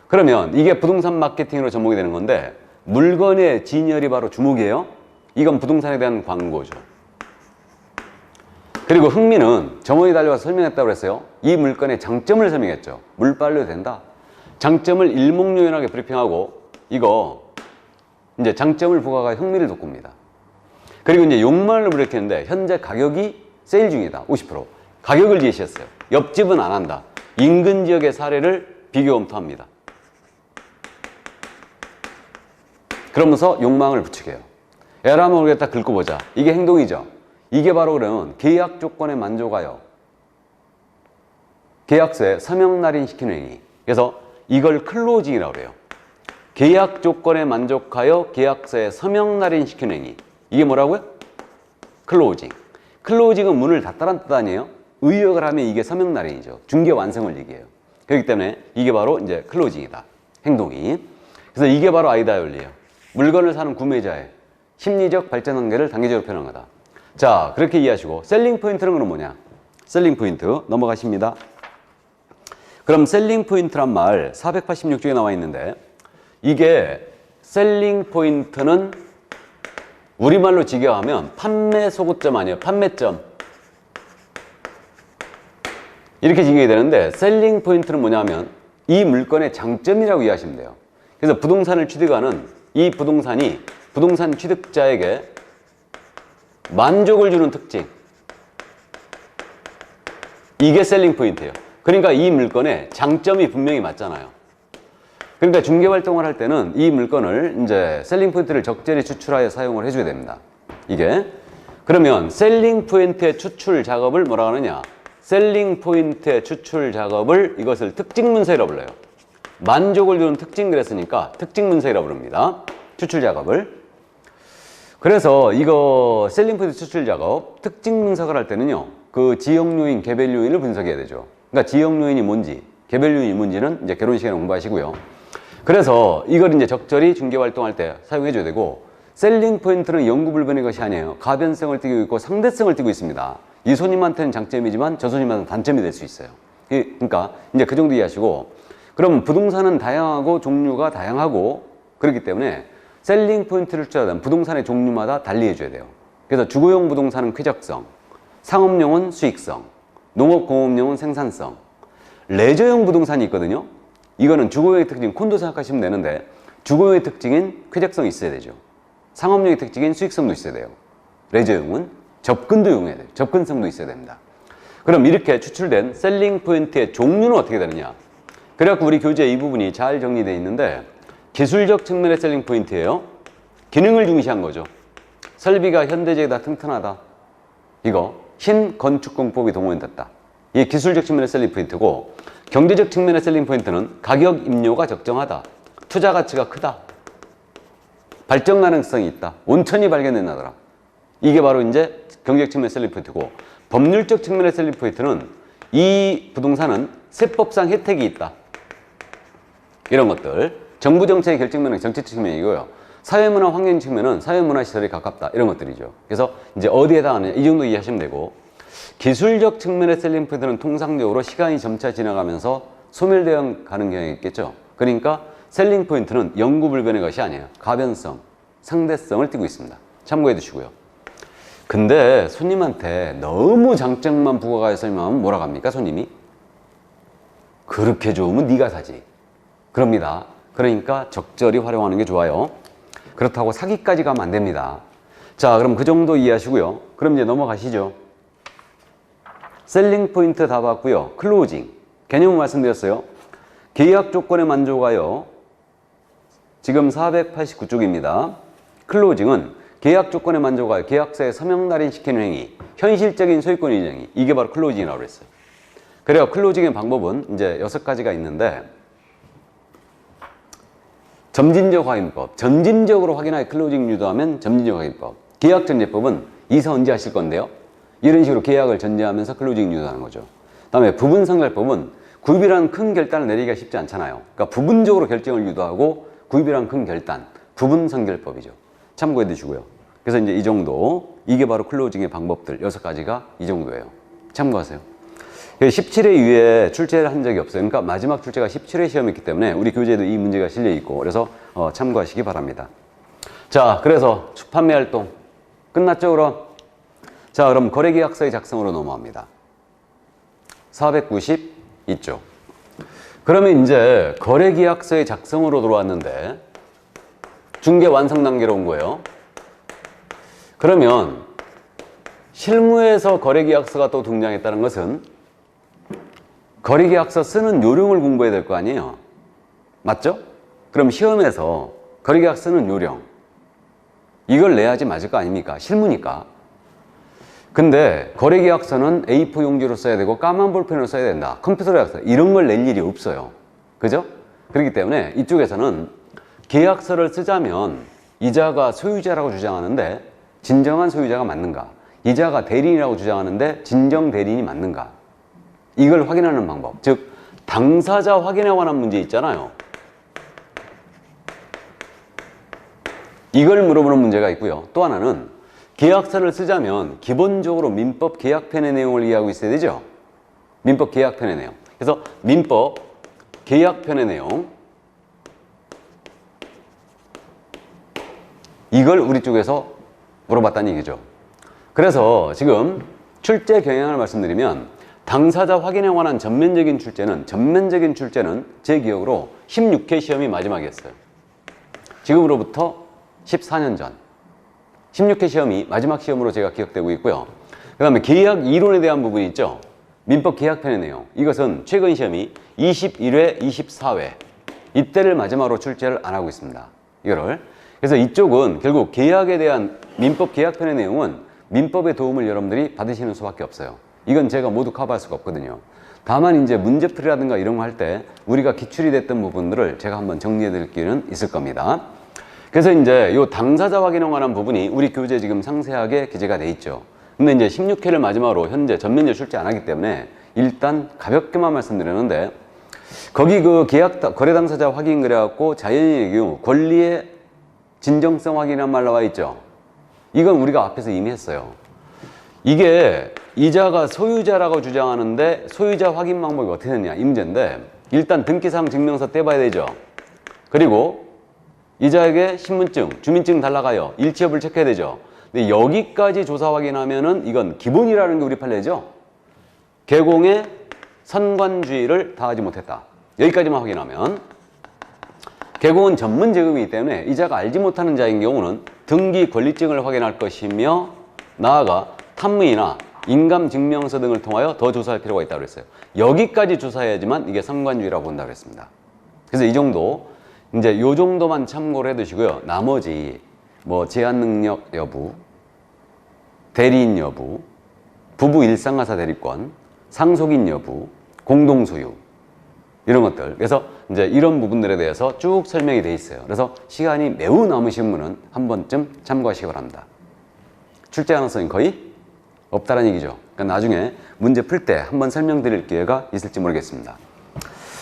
그러면 이게 부동산 마케팅으로 접목이 되는 건데, 물건의 진열이 바로 주목이에요. 이건 부동산에 대한 광고죠. 그리고 흥미는 점원이 달려와서 설명했다고 그랬어요. 이 물건의 장점을 설명했죠. 물 빨래도 된다. 장점을 일목요연하게 브리핑하고, 이거 이제 장점을 부과가 흥미를 돋굽니다. 그리고 이제 욕망을 불러일으키는데, 현재 가격이 세일 중이다. 50%. 가격을 제시했어요. 옆집은 안 한다. 인근 지역의 사례를 비교 검토합니다. 그러면서 욕망을 부추겨요. 에라 모르겠다. 긁어보자. 이게 행동이죠. 이게 바로 그러면 계약 조건에 만족하여 계약서에 서명 날인시키는 행위. 그래서 이걸 클로징이라고 그래요. 계약 조건에 만족하여 계약서에 서명 날인시키는 행위. 이게 뭐라고요? 클로징. 클로징은 문을 닫다란 뜻 아니에요? 의역을 하면 이게 서명 날인이죠. 중개 완성을 얘기해요. 그렇기 때문에 이게 바로 이제 클로징이다. 행동이. 그래서 이게 바로 아이다의 원리예요. 물건을 사는 구매자의 심리적 발전 단계를 단계적으로 표현한 거다. 자, 그렇게 이해하시고, 셀링 포인트는 그럼 뭐냐? 셀링 포인트 넘어가십니다. 그럼 셀링 포인트란 말 486쪽에 나와 있는데, 이게 셀링 포인트는 우리말로 직역하면 판매 소고점 아니에요. 판매점. 이렇게 직역이 되는데, 셀링 포인트는 뭐냐면 이 물건의 장점이라고 이해하시면 돼요. 그래서 부동산을 취득하는 이 부동산이 부동산 취득자에게 만족을 주는 특징. 이게 셀링 포인트예요. 그러니까 이 물건의 장점이 분명히 맞잖아요. 그러니까 중개 활동을 할 때는 이 물건을 이제 셀링 포인트를 적절히 추출하여 사용을 해줘야 됩니다. 이게. 그러면 셀링 포인트의 추출 작업을 뭐라 하느냐? 셀링 포인트의 추출 작업을 이것을 특징 문서라고 불러요. 만족을 주는 특징 그랬으니까 특징 문서라고 부릅니다. 추출 작업을. 그래서 이거 셀링 포인트 추출 작업, 특징 분석을 할 때는요, 그 지역 요인, 개별 요인을 분석해야 되죠. 그러니까 지역 요인이 뭔지, 개별 요인이 뭔지는 이제 결혼 시간에 공부하시고요. 그래서 이걸 이제 적절히 중개 활동할 때 사용해 줘야 되고, 셀링 포인트는 영구불변의 것이 아니에요. 가변성을 띠고 있고 상대성을 띠고 있습니다. 이 손님한테는 장점이지만 저 손님한테는 단점이 될 수 있어요. 그러니까 이제 그 정도 이해하시고, 그럼 부동산은 다양하고 종류가 다양하고 그렇기 때문에 셀링 포인트를 추출하는 부동산의 종류마다 달리 해줘야 돼요. 그래서 주거용 부동산은 쾌적성, 상업용은 수익성, 농업공업용은 생산성, 레저용 부동산이 있거든요. 이거는 주거용의 특징, 콘도 생각하시면 되는데, 주거용의 특징인 쾌적성이 있어야 되죠. 상업용의 특징인 수익성도 있어야 돼요. 레저용은 접근도 이용해야 돼요. 접근성도 있어야 됩니다. 그럼 이렇게 추출된 셀링 포인트의 종류는 어떻게 되느냐? 그래갖고 우리 교재 이 부분이 잘 정리되어 있는데, 기술적 측면의 셀링 포인트예요. 기능을 중시한 거죠. 설비가 현대적이다, 튼튼하다. 이거 신건축공법이 동원됐다. 이게 기술적 측면의 셀링 포인트고, 경제적 측면의 셀링 포인트는 가격 임료가 적정하다, 투자 가치가 크다, 발전 가능성이 있다, 온천이 발견된다더라. 이게 바로 이제 경제적 측면의 셀링 포인트고, 법률적 측면의 셀링 포인트는 이 부동산은 세법상 혜택이 있다. 이런 것들. 정부 정책의 결정면은 정책 측면이고요. 사회문화 환경 측면은 사회문화 시설에 가깝다. 이런 것들이죠. 그래서 이제 어디에 해당하느냐 이 정도 이해하시면 되고, 기술적 측면의 셀링 포인트는 통상적으로 시간이 점차 지나가면서 소멸되어 가는 경향이 있겠죠. 그러니까 셀링 포인트는 영구불변의 것이 아니에요. 가변성, 상대성을 띠고 있습니다. 참고해 두시고요. 근데 손님한테 너무 장점만 부과가 설명하면 뭐라고 합니까? 손님이 그렇게 좋으면 네가 사지 그럽니다. 그러니까 적절히 활용하는 게 좋아요. 그렇다고 사기까지 가면 안 됩니다. 자, 그럼 그 정도 이해하시고요. 그럼 이제 넘어가시죠. 셀링 포인트 다 봤고요. 클로징 개념을 말씀드렸어요. 계약 조건에 만족하여 지금 489쪽입니다. 클로징은 계약 조건에 만족하여 계약서에 서명 날인시키는 행위, 현실적인 소유권 이전 행위, 이게 바로 클로징이라고 그랬어요. 그래요. 클로징의 방법은 이제 6가지가 있는데, 점진적 확인법, 점진적으로 확인하여 클로징 유도하면 점진적 확인법. 계약 전제법은 이사 언제 하실 건데요. 이런 식으로 계약을 전제하면서 클로징 유도하는 거죠. 다음에 부분 선결법은 구입이라는 큰 결단을 내리기가 쉽지 않잖아요. 그러니까 부분적으로 결정을 유도하고 구입이라는 큰 결단, 부분 선결법이죠. 참고해 두시고요. 그래서 이제 이 정도, 이게 바로 클로징의 방법들 6가지가 이 정도예요. 참고하세요. 17회 이후에 출제를 한 적이 없어요. 그러니까 마지막 출제가 17회 시험이기 때문에 우리 교재에도 이 문제가 실려 있고, 그래서 참고하시기 바랍니다. 자, 그래서 판매 활동 끝났죠, 그럼? 자, 그럼 거래계약서의 작성으로 넘어갑니다. 492쪽. 그러면 이제 거래계약서의 작성으로 들어왔는데 중개 완성 단계로 온 거예요. 그러면 실무에서 거래계약서가 또 등장했다는 것은 거래계약서 쓰는 요령을 공부해야 될 거 아니에요. 맞죠? 그럼 시험에서 거래계약서 쓰는 요령, 이걸 내야지 맞을 거 아닙니까? 실무니까. 근데 거래계약서는 A4 용지로 써야 되고 까만 볼펜으로 써야 된다. 컴퓨터 계약서 이런 걸 낼 일이 없어요. 그죠? 그렇기 때문에 이쪽에서는 계약서를 쓰자면 이자가 소유자라고 주장하는데 진정한 소유자가 맞는가? 이자가 대리인이라고 주장하는데 진정 대리인이 맞는가? 이걸 확인하는 방법. 즉 당사자 확인에 관한 문제 있잖아요. 이걸 물어보는 문제가 있고요. 또 하나는 계약서를 쓰자면 기본적으로 민법 계약편의 내용을 이해하고 있어야 되죠. 민법 계약편의 내용. 그래서 민법 계약편의 내용, 이걸 우리 쪽에서 물어봤다는 얘기죠. 그래서 지금 출제 경향을 말씀드리면 당사자 확인에 관한 전면적인 출제는 제 기억으로 16회 시험이 마지막이었어요. 지금으로부터 14년 전 16회 시험이 마지막 시험으로 제가 기억되고 있고요. 그 다음에 계약 이론에 대한 부분이 있죠. 민법 계약편의 내용, 이것은 최근 시험이 21회, 24회 이때를 마지막으로 출제를 안 하고 있습니다. 이거를. 그래서 이쪽은 결국 계약에 대한 민법 계약편의 내용은 민법의 도움을 여러분들이 받으시는 수밖에 없어요. 이건 제가 모두 커버할 수가 없거든요. 다만 이제 문제풀이라든가 이런 거 할 때 우리가 기출이 됐던 부분들을 제가 한번 정리해 드릴 기회는 있을 겁니다. 그래서 이제 요 당사자 확인에 관한 부분이 우리 교재에 지금 상세하게 기재가 돼 있죠. 근데 이제 16회를 마지막으로 현재 전면적 출제 안 하기 때문에 일단 가볍게만 말씀드렸는데, 거기 그 거래 당사자 확인 그래갖고 자연인의 경우 권리의 진정성 확인이란 말 나와 있죠. 이건 우리가 앞에서 이미 했어요. 이게 이자가 소유자라고 주장하는데 소유자 확인 방법이 어떻게 되냐 이 문제인데, 일단 등기사항 증명서 떼봐야 되죠. 그리고 이자에게 신분증, 주민증 달라가요. 일치 여부를 체크해야 되죠. 근데 여기까지 조사 확인하면은 이건 기본이라는 게 우리 판례죠. 개공의 선관주의를 다하지 못했다. 여기까지만 확인하면, 개공은 전문 제금이기 때문에 이자가 알지 못하는 자인 경우는 등기 권리증을 확인할 것이며, 나아가 탐문이나 인감증명서 등을 통하여 더 조사할 필요가 있다고 그랬어요. 여기까지 조사해야지만 이게 선관주의라고 본다고 그랬습니다. 그래서 이 정도, 이제 요 정도만 참고를 해 두시고요. 나머지 뭐 제한 능력 여부, 대리인 여부, 부부 일상가사 대리권, 상속인 여부, 공동소유, 이런 것들. 그래서 이제 이런 부분들에 대해서 쭉 설명이 돼 있어요. 그래서 시간이 매우 남으신 분은 한 번쯤 참고하시기 바랍니다. 출제 가능성이 거의 없다는 얘기죠. 그러니까 나중에 문제 풀 때 한번 설명드릴 기회가 있을지 모르겠습니다.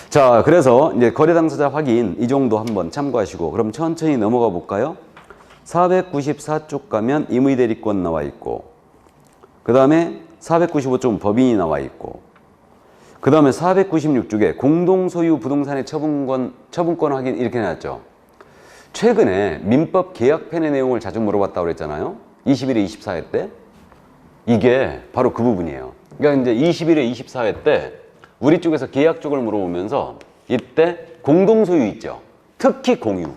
자, 그래서 이제 거래 당사자 확인 이 정도 한번 참고하시고 그럼 천천히 넘어가 볼까요? 494쪽 가면 임의대리권 나와 있고 그 다음에 495쪽 법인이 나와 있고 그 다음에 496쪽에 공동소유 부동산의 처분권 확인 이렇게 해놨죠. 최근에 민법 계약편의 내용을 자주 물어봤다고 그랬잖아요. 21회 24회 때 이게 바로 그 부분이에요. 그러니까 이제 21회 24회 때 우리 쪽에서 계약 쪽을 물어보면서 이때 공동소유 있죠. 특히 공유.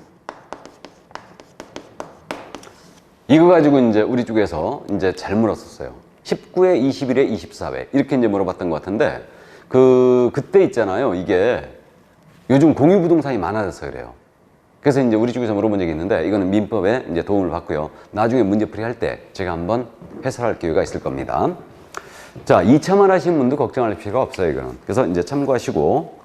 이거 가지고 이제 우리 쪽에서 이제 잘 물었었어요. 19회, 21회, 24회 이렇게 이제 물어봤던 것 같은데 그때 있잖아요. 이게 요즘 공유 부동산이 많아져서 그래요. 그래서 이제 우리 쪽에서 물어본 적이 있는데 이거는 민법에 이제 도움을 받고요. 나중에 문제풀이 할 때 제가 한번 해설할 기회가 있을 겁니다. 자, 2차만 하시는 분도 걱정할 필요가 없어요, 이거는. 그래서 이제 참고하시고,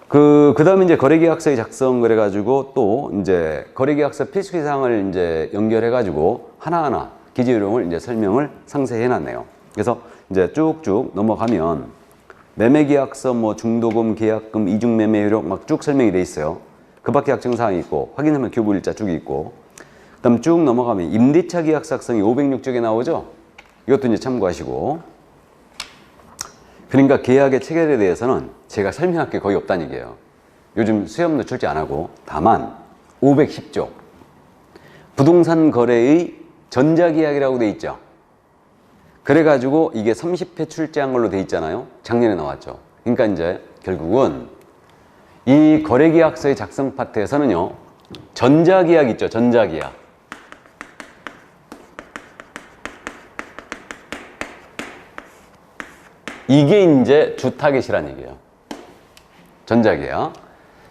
그 다음에 이제 거래계약서의 작성 그래가지고 또 이제 거래계약서 필수기 사항을 이제 연결해가지고 하나하나 기재 요령을 이제 설명을 상세히 해놨네요. 그래서 이제 쭉쭉 넘어가면 매매계약서, 뭐 중도금, 계약금, 이중매매 요령 막 쭉 설명이 돼 있어요. 그 밖에 약정사항이 있고, 확인하면 교부일자 쭉 있고, 그 다음 쭉 넘어가면 임대차 계약서 작성이 506쪽에 나오죠? 이것도 이제 참고하시고, 그러니까 계약의 체결에 대해서는 제가 설명할 게 거의 없다는 얘기예요. 요즘 수염도 출제 안 하고 다만 510조 부동산 거래의 전자계약이라고 돼 있죠. 그래가지고 이게 30회 출제한 걸로 돼 있잖아요. 작년에 나왔죠. 그러니까 이제 결국은 이 거래계약서의 작성 파트에서는요. 전자계약 있죠. 전자계약. 이게 이제 주타겟이라는 얘기예요. 전자계약.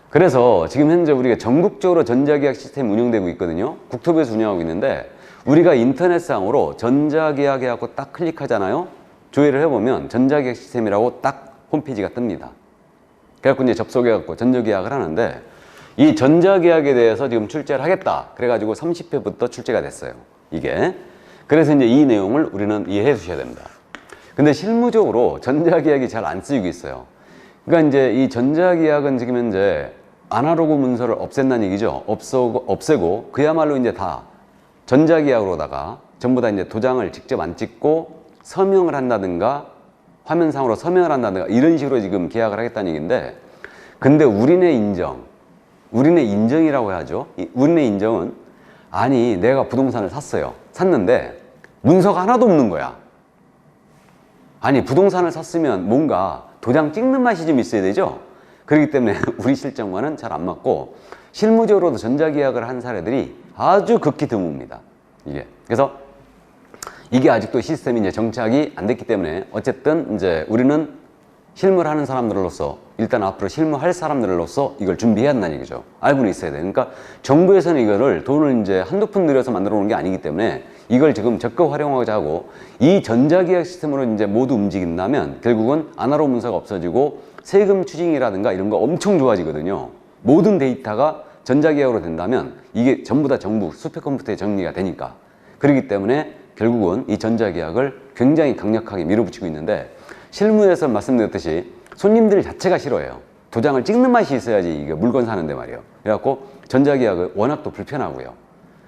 그래서 지금 현재 우리가 전국적으로 전자계약 시스템이 운영되고 있거든요. 국토부에서 운영하고 있는데 우리가 인터넷상으로 전자계약 해갖고 딱 클릭하잖아요. 조회를 해보면 전자계약 시스템이라고 딱 홈페이지가 뜹니다. 그래갖고 이제 접속해갖고 전자계약을 하는데 이 전자계약에 대해서 지금 출제를 하겠다. 그래가지고 30회부터 출제가 됐어요. 이게. 그래서 이제 이 내용을 우리는 이해해 주셔야 됩니다. 근데 실무적으로 전자계약이 잘 안 쓰이고 있어요. 그러니까 이제 이 전자계약은 지금 현재 아날로그 문서를 없앤다는 얘기죠. 없애고 그야말로 이제 다 전자계약으로다가 전부 다 이제 도장을 직접 안 찍고 서명을 한다든가 화면상으로 서명을 한다든가 이런 식으로 지금 계약을 하겠다는 얘기인데 근데 우리네 인정이라고 하죠. 우리네 인정은 아니 내가 부동산을 샀어요. 샀는데 문서가 하나도 없는 거야. 아니 부동산을 샀으면 뭔가 도장 찍는 맛이 좀 있어야 되죠. 그렇기 때문에 우리 실정과는 잘 안 맞고 실무적으로도 전자계약을 한 사례들이 아주 극히 드뭅니다. 이게 그래서 이게 아직도 시스템이 이제 정착이 안 됐기 때문에 어쨌든 이제 우리는 실무를 하는 사람들로서 일단 앞으로 실무할 사람들로서 이걸 준비해야 한다는 얘기죠. 알고는 있어야 돼. 그러니까 정부에서는 이거를 돈을 이제 한두 푼 들여서 만들어 놓은 게 아니기 때문에 이걸 지금 적극 활용하고자 하고 이 전자계약 시스템으로 이제 모두 움직인다면 결국은 아날로그 문서가 없어지고 세금 추징이라든가 이런 거 엄청 좋아지거든요. 모든 데이터가 전자계약으로 된다면 이게 전부 다 정부 슈퍼컴퓨터에 정리가 되니까. 그렇기 때문에 결국은 이 전자계약을 굉장히 강력하게 밀어붙이고 있는데 실무에서 말씀드렸듯이 손님들 자체가 싫어해요. 도장을 찍는 맛이 있어야지 이게 물건 사는데 말이에요. 그래갖고 전자계약은 워낙 또 불편하고요.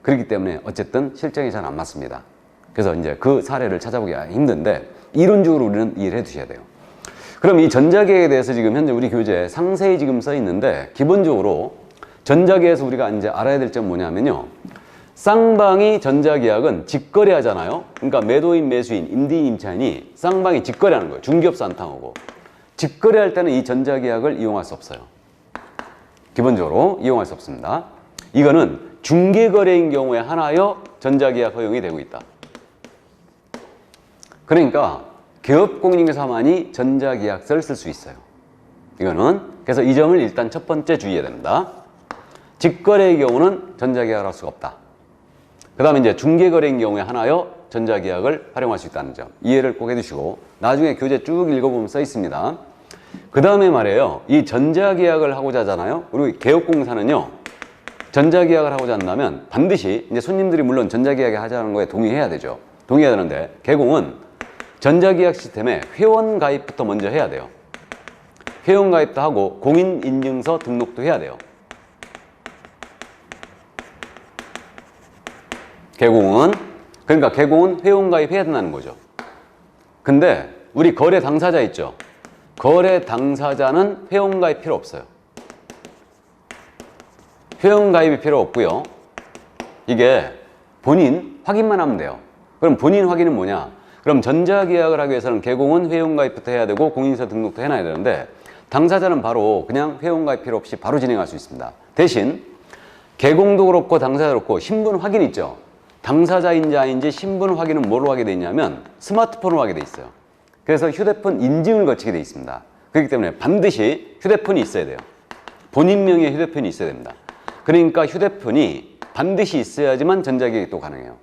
그렇기 때문에 어쨌든 실정이 잘 안 맞습니다. 그래서 이제 그 사례를 찾아보기가 힘든데 이론적으로 우리는 이해를 해 두셔야 돼요. 그럼 이 전자계약에 대해서 지금 현재 우리 교재에 상세히 지금 써 있는데 기본적으로 전자계약에서 우리가 이제 알아야 될 점 뭐냐면요. 쌍방이 전자계약은 직거래 하잖아요. 그러니까 매도인, 매수인, 임대인, 임차인이 쌍방이 직거래하는 거예요. 중개업소 안 탕하고. 직거래할 때는 이 전자계약을 이용할 수 없어요. 기본적으로 이용할 수 없습니다. 이거는 중개거래인 경우에 하나여 전자계약 허용이 되고 있다. 그러니까 개업공인중개사만이 전자계약서를 쓸 수 있어요. 이거는 그래서 이 점을 일단 첫 번째 주의해야 됩니다. 직거래의 경우는 전자계약을 할 수가 없다. 그 다음에 이제 중개거래인 경우에 하나여 전자계약을 활용할 수 있다는 점 이해를 꼭 해두시고 나중에 교재 쭉 읽어보면 써 있습니다. 그 다음에 말이에요. 이 전자계약을 하고자 하잖아요. 우리 개업공사는요. 전자계약을 하고자 한다면 반드시 이제 손님들이 물론 전자계약을 하자는 거에 동의해야 되죠. 동의해야 되는데 개공은 전자계약 시스템에 회원 가입부터 먼저 해야 돼요. 회원가입도 하고 공인인증서 등록도 해야 돼요. 개공은, 그러니까 개공은 회원가입해야 된다는 거죠. 근데 우리 거래 당사자 있죠? 거래 당사자는 회원가입 필요 없어요. 회원가입이 필요 없고요. 이게 본인 확인만 하면 돼요. 그럼 본인 확인은 뭐냐? 그럼 전자계약을 하기 위해서는 개공은 회원가입부터 해야 되고 공인인증서 등록도 해놔야 되는데 당사자는 바로 그냥 회원가입 필요 없이 바로 진행할 수 있습니다. 대신 개공도 그렇고 당사자도 그렇고 신분 확인 있죠? 당사자인지 아닌지 신분 확인은 뭐로 하게 돼 있냐면 스마트폰으로 하게 돼 있어요. 그래서 휴대폰 인증을 거치게 돼 있습니다. 그렇기 때문에 반드시 휴대폰이 있어야 돼요. 본인 명의의 휴대폰이 있어야 됩니다. 그러니까 휴대폰이 반드시 있어야지만 전자계약도 가능해요.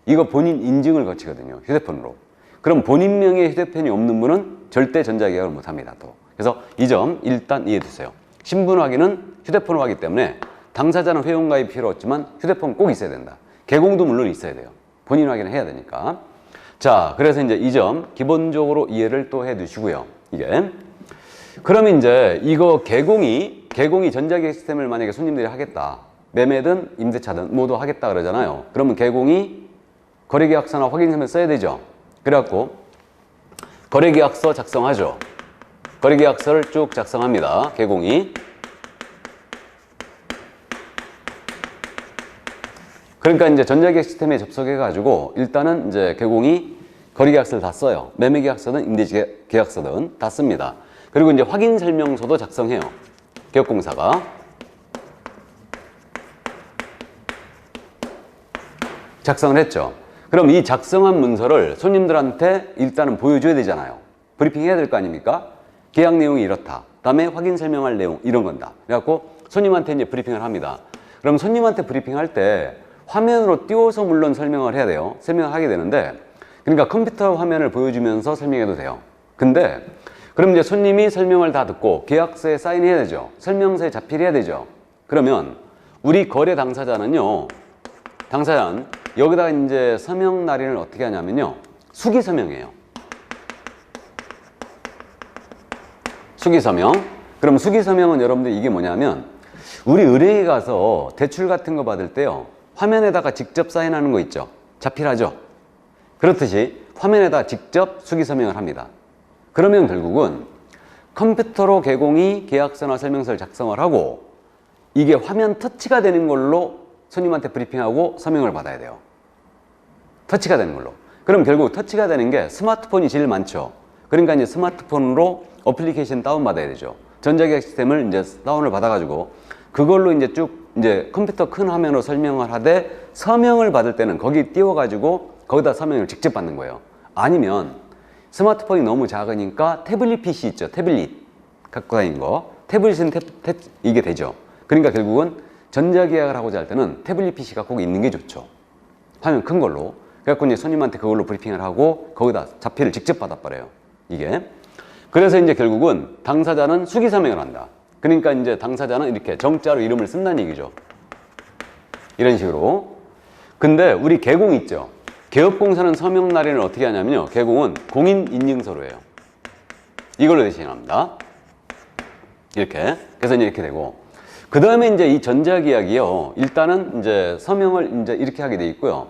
이거 본인 인증을 거치거든요. 휴대폰으로. 그럼 본인 명의의 휴대폰이 없는 분은 절대 전자계약을 못합니다. 또. 그래서 이 점 일단 이해해 두세요. 신분 확인은 휴대폰으로 하기 때문에 당사자는 회원가입 필요 없지만 휴대폰 꼭 있어야 된다. 개공도 물론 있어야 돼요. 본인 확인을 해야 되니까. 자, 그래서 이제 이 점 기본적으로 이해를 또 해 두시고요. 이게. 그러면 이제 이거 개공이 전자계약 시스템을 만약에 손님들이 하겠다. 매매든 임대차든 모두 하겠다 그러잖아요. 그러면 개공이 거래계약서나 확인서를 써야 되죠. 그래갖고 거래계약서 작성하죠. 거래계약서를 쭉 작성합니다. 개공이. 그러니까 이제 전자계약 시스템에 접속해가지고 일단은 이제 개공이 거래계약서를 다 써요. 매매계약서든 임대계약서든 다 씁니다. 그리고 이제 확인설명서도 작성해요. 개업공사가. 작성을 했죠. 그럼 이 작성한 문서를 손님들한테 일단은 보여줘야 되잖아요. 브리핑 해야 될 거 아닙니까? 계약 내용이 이렇다. 다음에 확인 설명할 내용 이런 건다. 그래갖고 손님한테 이제 브리핑을 합니다. 그럼 손님한테 브리핑할 때 화면으로 띄워서 물론 설명을 해야 돼요. 설명을 하게 되는데 그러니까 컴퓨터 화면을 보여주면서 설명해도 돼요. 근데 그럼 이제 손님이 설명을 다 듣고 계약서에 사인해야 되죠. 설명서에 자필해야 되죠. 그러면 우리 거래 당사자는요. 당사자는 여기다 이제 서명 날인을 어떻게 하냐면요. 수기 서명해요. 수기 서명. 그럼 수기 서명은 여러분들 이게 뭐냐면 우리 은행에 가서 대출 같은 거 받을 때요. 화면에다가 직접 사인하는 거 있죠. 자필하죠. 그렇듯이 화면에다 직접 수기 서명을 합니다. 그러면 결국은 컴퓨터로 개공이 계약서나 설명서를 작성을 하고 이게 화면 터치가 되는 걸로 손님한테 브리핑하고 서명을 받아야 돼요. 터치가 되는 걸로. 그럼 결국 터치가 되는 게 스마트폰이 제일 많죠. 그러니까 이제 스마트폰으로 어플리케이션 다운받아야 되죠. 전자계약 시스템을 이제 다운을 받아가지고 그걸로 이제 쭉 이제 컴퓨터 큰 화면으로 설명을 하되 서명을 받을 때는 거기 띄워가지고 거기다 서명을 직접 받는 거예요. 아니면 스마트폰이 너무 작으니까 태블릿 PC 있죠. 태블릿 갖고 다니는 거. 태블릿은 이게 되죠. 그러니까 결국은 전자계약을 하고자 할 때는 태블릿 PC가 꼭 있는 게 좋죠. 화면 큰 걸로. 그래갖고 이제 손님한테 그걸로 브리핑을 하고 거기다 자필을 직접 받아버려요. 이게. 그래서 이제 결국은 당사자는 수기 서명을 한다. 그러니까 이제 당사자는 이렇게 정자로 이름을 쓴다는 얘기죠. 이런 식으로. 근데 우리 개공 있죠. 개업공사는 서명 날인을 어떻게 하냐면요. 개공은 공인인증서로 해요. 이걸로 대신합니다. 이렇게. 그래서 이제 이렇게 되고. 그 다음에 이제 이 전자계약이요. 일단은 이제 서명을 이제 이렇게 하게 돼 있고요.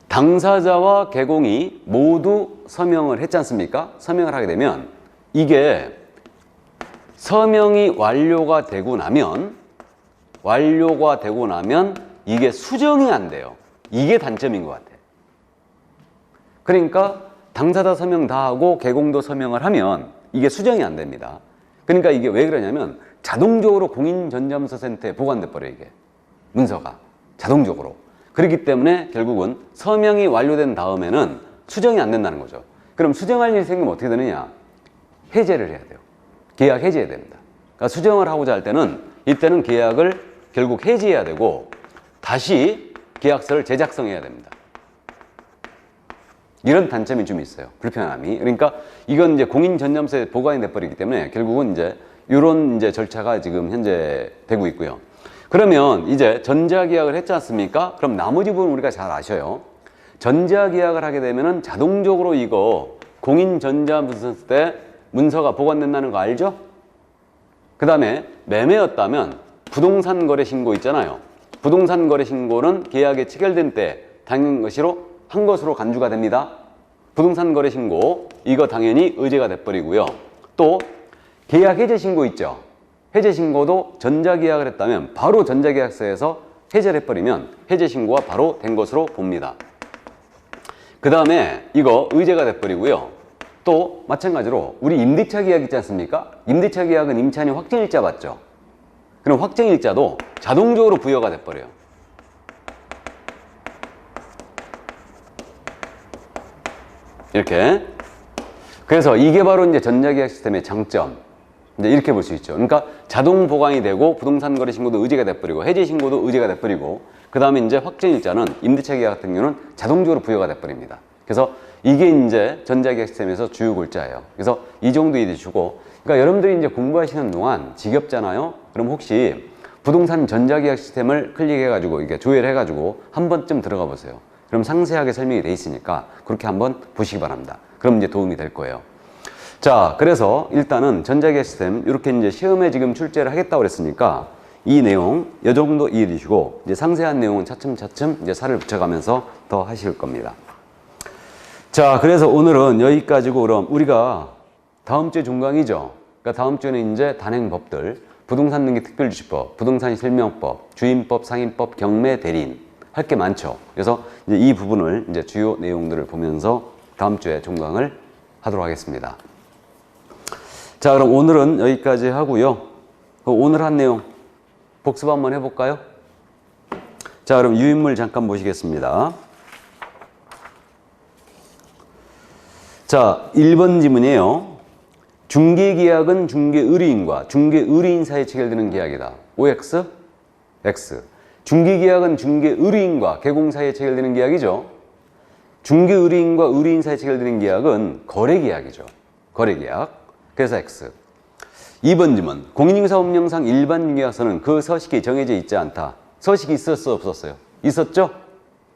당사자와 개공이 모두 서명을 했지 않습니까? 서명을 하게 되면 이게 서명이 완료가 되고 나면 이게 수정이 안 돼요. 이게 단점인 것 같아요. 그러니까 당사자 서명 다 하고 개공도 서명을 하면 이게 수정이 안 됩니다. 그러니까 이게 왜 그러냐면 자동적으로 공인전자문서센터에 보관돼 버려요. 이게 문서가 자동적으로. 그렇기 때문에 결국은 서명이 완료된 다음에는 수정이 안 된다는 거죠. 그럼 수정할 일이 생기면 어떻게 되느냐? 해제를 해야 돼요. 계약 해제해야 됩니다. 그러니까 수정을 하고자 할 때는 이때는 계약을 결국 해지해야 되고 다시 계약서를 재작성해야 됩니다. 이런 단점이 좀 있어요. 불편함이. 그러니까 이건 이제 공인전자문서에 보관이 돼버리기 때문에 결국은 이제 이런 이제 절차가 지금 현재 되고 있고요. 그러면 이제 전자계약을 했지 않습니까? 그럼 나머지 부분 우리가 잘 아셔요. 전자계약을 하게 되면은 자동적으로 이거 공인전자문서 때 문서가 보관된다는 거 알죠? 그 다음에 매매였다면 부동산 거래 신고 있잖아요. 부동산 거래 신고는 계약이 체결된 때 당연 것으로 한 것으로 간주가 됩니다. 부동산 거래 신고 이거 당연히 의제가 돼버리고요. 또 계약 해제 신고 있죠. 해제 신고도 전자계약을 했다면 바로 전자계약서에서 해제를 해버리면 해제 신고가 바로 된 것으로 봅니다. 그 다음에 이거 의제가 돼버리고요. 또 마찬가지로 우리 임대차 계약 있지 않습니까? 임대차 계약은 임차인이 확정일자 받죠. 그럼 확정일자도 자동적으로 부여가 돼버려요. 이렇게. 그래서 이게 바로 이제 전자계약 시스템의 장점. 이제 이렇게 볼 수 있죠. 그러니까 자동 보강이 되고 부동산 거래 신고도 의제가 돼버리고 해지 신고도 의제가 돼버리고 그 다음에 이제 확정일자는 임대차 계약 같은 경우는 자동적으로 부여가 돼버립니다. 그래서 이게 이제 전자계약 시스템에서 주요 골자예요. 그래서 이 정도 이해 주시고, 그러니까 여러분들이 이제 공부하시는 동안 지겹잖아요. 그럼 혹시 부동산 전자계약 시스템을 클릭해가지고 이게 조회를 해가지고 한 번쯤 들어가 보세요. 그럼 상세하게 설명이 돼 있으니까 그렇게 한번 보시기 바랍니다. 그럼 이제 도움이 될 거예요. 자, 그래서 일단은 전자계약 시스템 이렇게 이제 시험에 지금 출제를 하겠다고 그랬으니까 이 내용 이 정도 이해해 주시고 이제 상세한 내용은 차츰차츰 이제 살을 붙여가면서 더 하실 겁니다. 자, 그래서 오늘은 여기까지고 그럼 우리가 다음 주에 종강이죠. 그러니까 다음 주에는 이제 단행법들, 부동산 등기 특별주시법, 부동산 실명법, 주임법, 상임법, 경매 대리인 할 게 많죠. 그래서 이제 이 부분을 이제 주요 내용들을 보면서 다음 주에 종강을 하도록 하겠습니다. 자, 그럼 오늘은 여기까지 하고요. 오늘 한 내용 복습 한번 해볼까요? 자, 그럼 유인물 잠깐 보시겠습니다. 자, 1번 지문이에요. 중개계약은 중개의뢰인과 중개의뢰인 사이에 체결되는 계약이다. OX, X. 중개계약은 중개의뢰인과 개공 사이에 체결되는 계약이죠. 중개의뢰인과 의뢰인 사이에 체결되는 계약은 거래계약이죠. 거래계약. 그래서 X. 2번 지문. 공인중개사법령상 일반 중개계약서는 그 서식이 정해져 있지 않다. 서식이 있었어, 없었어요? 있었죠?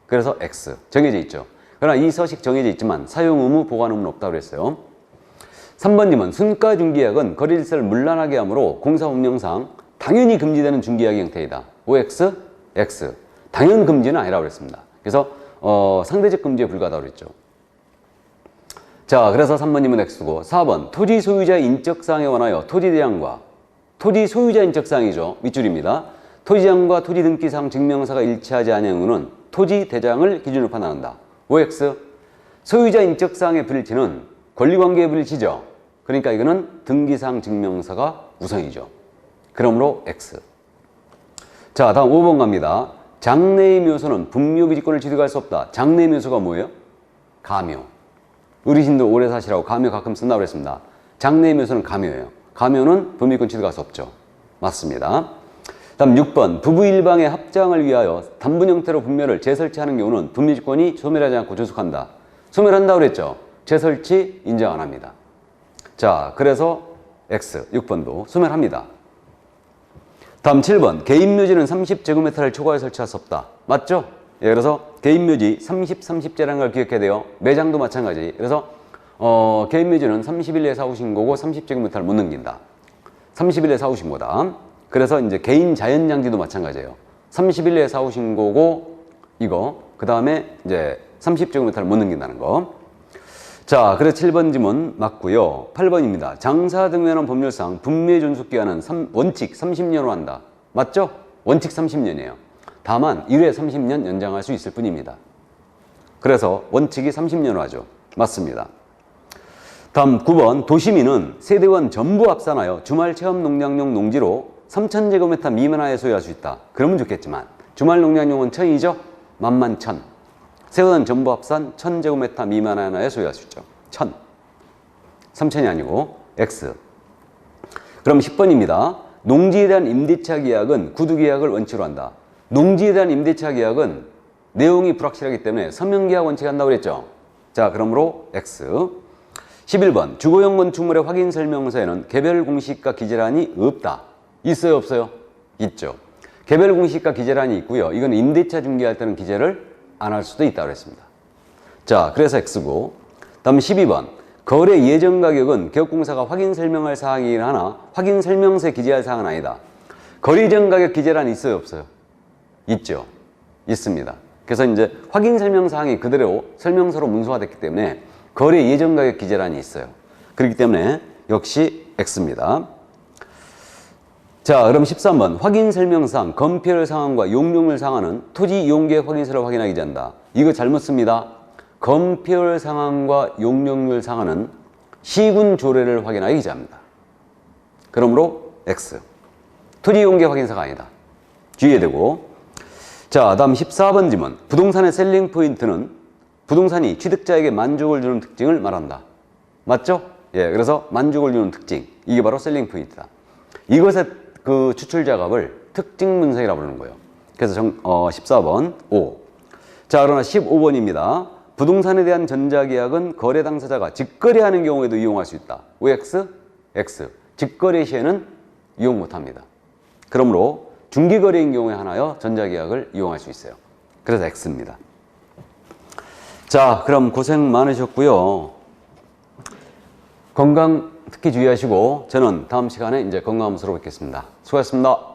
그래서 X. 정해져 있죠. 그러나 이 서식 정해져 있지만 사용 의무, 보관 의무는 없다고 그랬어요. 3번 지문. 순가 중개계약은 거래질서를 문란하게 하므로 공사법령상 당연히 금지되는 중개계약 형태이다. OX, X. 당연 금지는 아니라고 그랬습니다. 그래서 상대적 금지에 불과하다고 그랬죠. 자, 그래서 3번 지문 X고 4번 토지 소유자의 인적사항에 관하여 토지대장과 토지 소유자 인적사항이죠. 밑줄입니다. 토지대장과 토지등기사항 증명서가 일치하지 않은 경우는 토지대장을 기준으로 판단한다. OX. 소유자 인적사항의 불일치는 권리관계의 불일치죠. 그러니까 이거는 등기사항 증명서가 우선이죠. 그러므로 X. 자, 다음 5번 갑니다. 장래의 묘소는 분묘기지권을 취득할 수 없다. 장래의 묘소가 뭐예요? 가묘. 어르신들 오래 사시라고 가묘 가끔 쓴다고 그랬습니다. 장래의 묘소는 가묘예요. 가묘는 분묘기권 취득할 수 없죠. 맞습니다. 다음 6번 부부 일방의 합장을 위하여 단분 형태로 분묘를 재설치하는 경우는 분묘지권이 소멸하지 않고 존속한다. 소멸한다고 그랬죠. 재설치 인정 안 합니다. 자, 그래서 X 6번도 소멸합니다. 다음 7번 개인묘지는 30제곱미터를 초과해 설치할 수 없다. 맞죠? 예, 그래서 개인묘지 30, 30제라는 걸 기억해야 돼요. 매장도 마찬가지. 그래서 개인묘지는 30일 내에 사오신 거고 30제곱미터를 못 넘긴다. 30일 내에 사오신 거다. 그래서 이제 개인 자연장지도 마찬가지예요. 30일 내에 사오신 거고 이거 그 다음에 이제 30제곱미터를 못 넘긴다는 거. 자, 그래서 7번 지문 맞고요. 8번입니다. 장사 등면한 법률상 분묘의 존속기간은 원칙 30년으로 한다. 맞죠? 원칙 30년이에요. 다만 1회 30년 연장할 수 있을 뿐입니다. 그래서 원칙이 30년으로 하죠. 맞습니다. 다음 9번 도시민은 세대원 전부 합산하여 주말 체험 농장용 농지로 3,000제곱미터 미만 하에 소유할 수 있다. 그러면 좋겠지만 주말 농장용은 1,000이죠? 만만 1,000. 세대원 전부 합산 1,000제곱미터 미만 하에 소유할 수 있죠. 1,000. 3,000이 아니고 X. 그럼 10번입니다. 농지에 대한 임대차 계약은 구두 계약을 원칙으로 한다. 농지에 대한 임대차 계약은 내용이 불확실하기 때문에 서명 계약 원칙 한다고 그랬죠. 자, 그러므로 X. 11번 주거용 건축물의 확인 설명서에는 개별 공시가 기재란이 없다. 있어요, 없어요? 있죠. 개별 공시가 기재란이 있고요. 이건 임대차 중개할 때는 기재를 안 할 수도 있다고 그랬습니다. 자, 그래서 X고. 다음 12번 거래 예정 가격은 개업공사가 확인 설명할 사항이긴 하나 확인 설명서에 기재할 사항은 아니다. 거래 예정 가격 기재란이 있어요, 없어요? 있죠. 있습니다. 그래서 이제 확인 설명 사항이 그대로 설명서로 문서화됐기 때문에 거래 예정 가격 기재란이 있어요. 그렇기 때문에 역시 X입니다. 자, 그럼 13번. 확인 설명사항, 건폐율 상황과 용적률 상황은 토지 이용계획 확인서를 확인하기 전다. 이거 잘못 씁니다. 건폐율 상황과 용적률 상황은 시군 조례를 확인하기 기재합니다. 그러므로 X. 토지 이용계획 확인서가 아니다. 주의해야 되고. 자, 다음 14번 지문. 부동산의 셀링 포인트는 부동산이 취득자에게 만족을 주는 특징을 말한다. 맞죠? 예, 그래서 만족을 주는 특징. 이게 바로 셀링 포인트다. 이것의 그 추출 작업을 특징 분석이라고 부르는 거예요. 그래서 14번 O. 자, 그러나 15번입니다. 부동산에 대한 전자계약은 거래 당사자가 직거래하는 경우에도 이용할 수 있다. OX, X. 직거래 시에는 이용 못합니다. 그러므로 중기거래인 경우에 하나여 전자계약을 이용할 수 있어요. 그래서 X입니다. 자, 그럼 고생 많으셨고요. 건강 특히 주의하시고 저는 다음 시간에 이제 건강하면서 뵙겠습니다. 수고하셨습니다.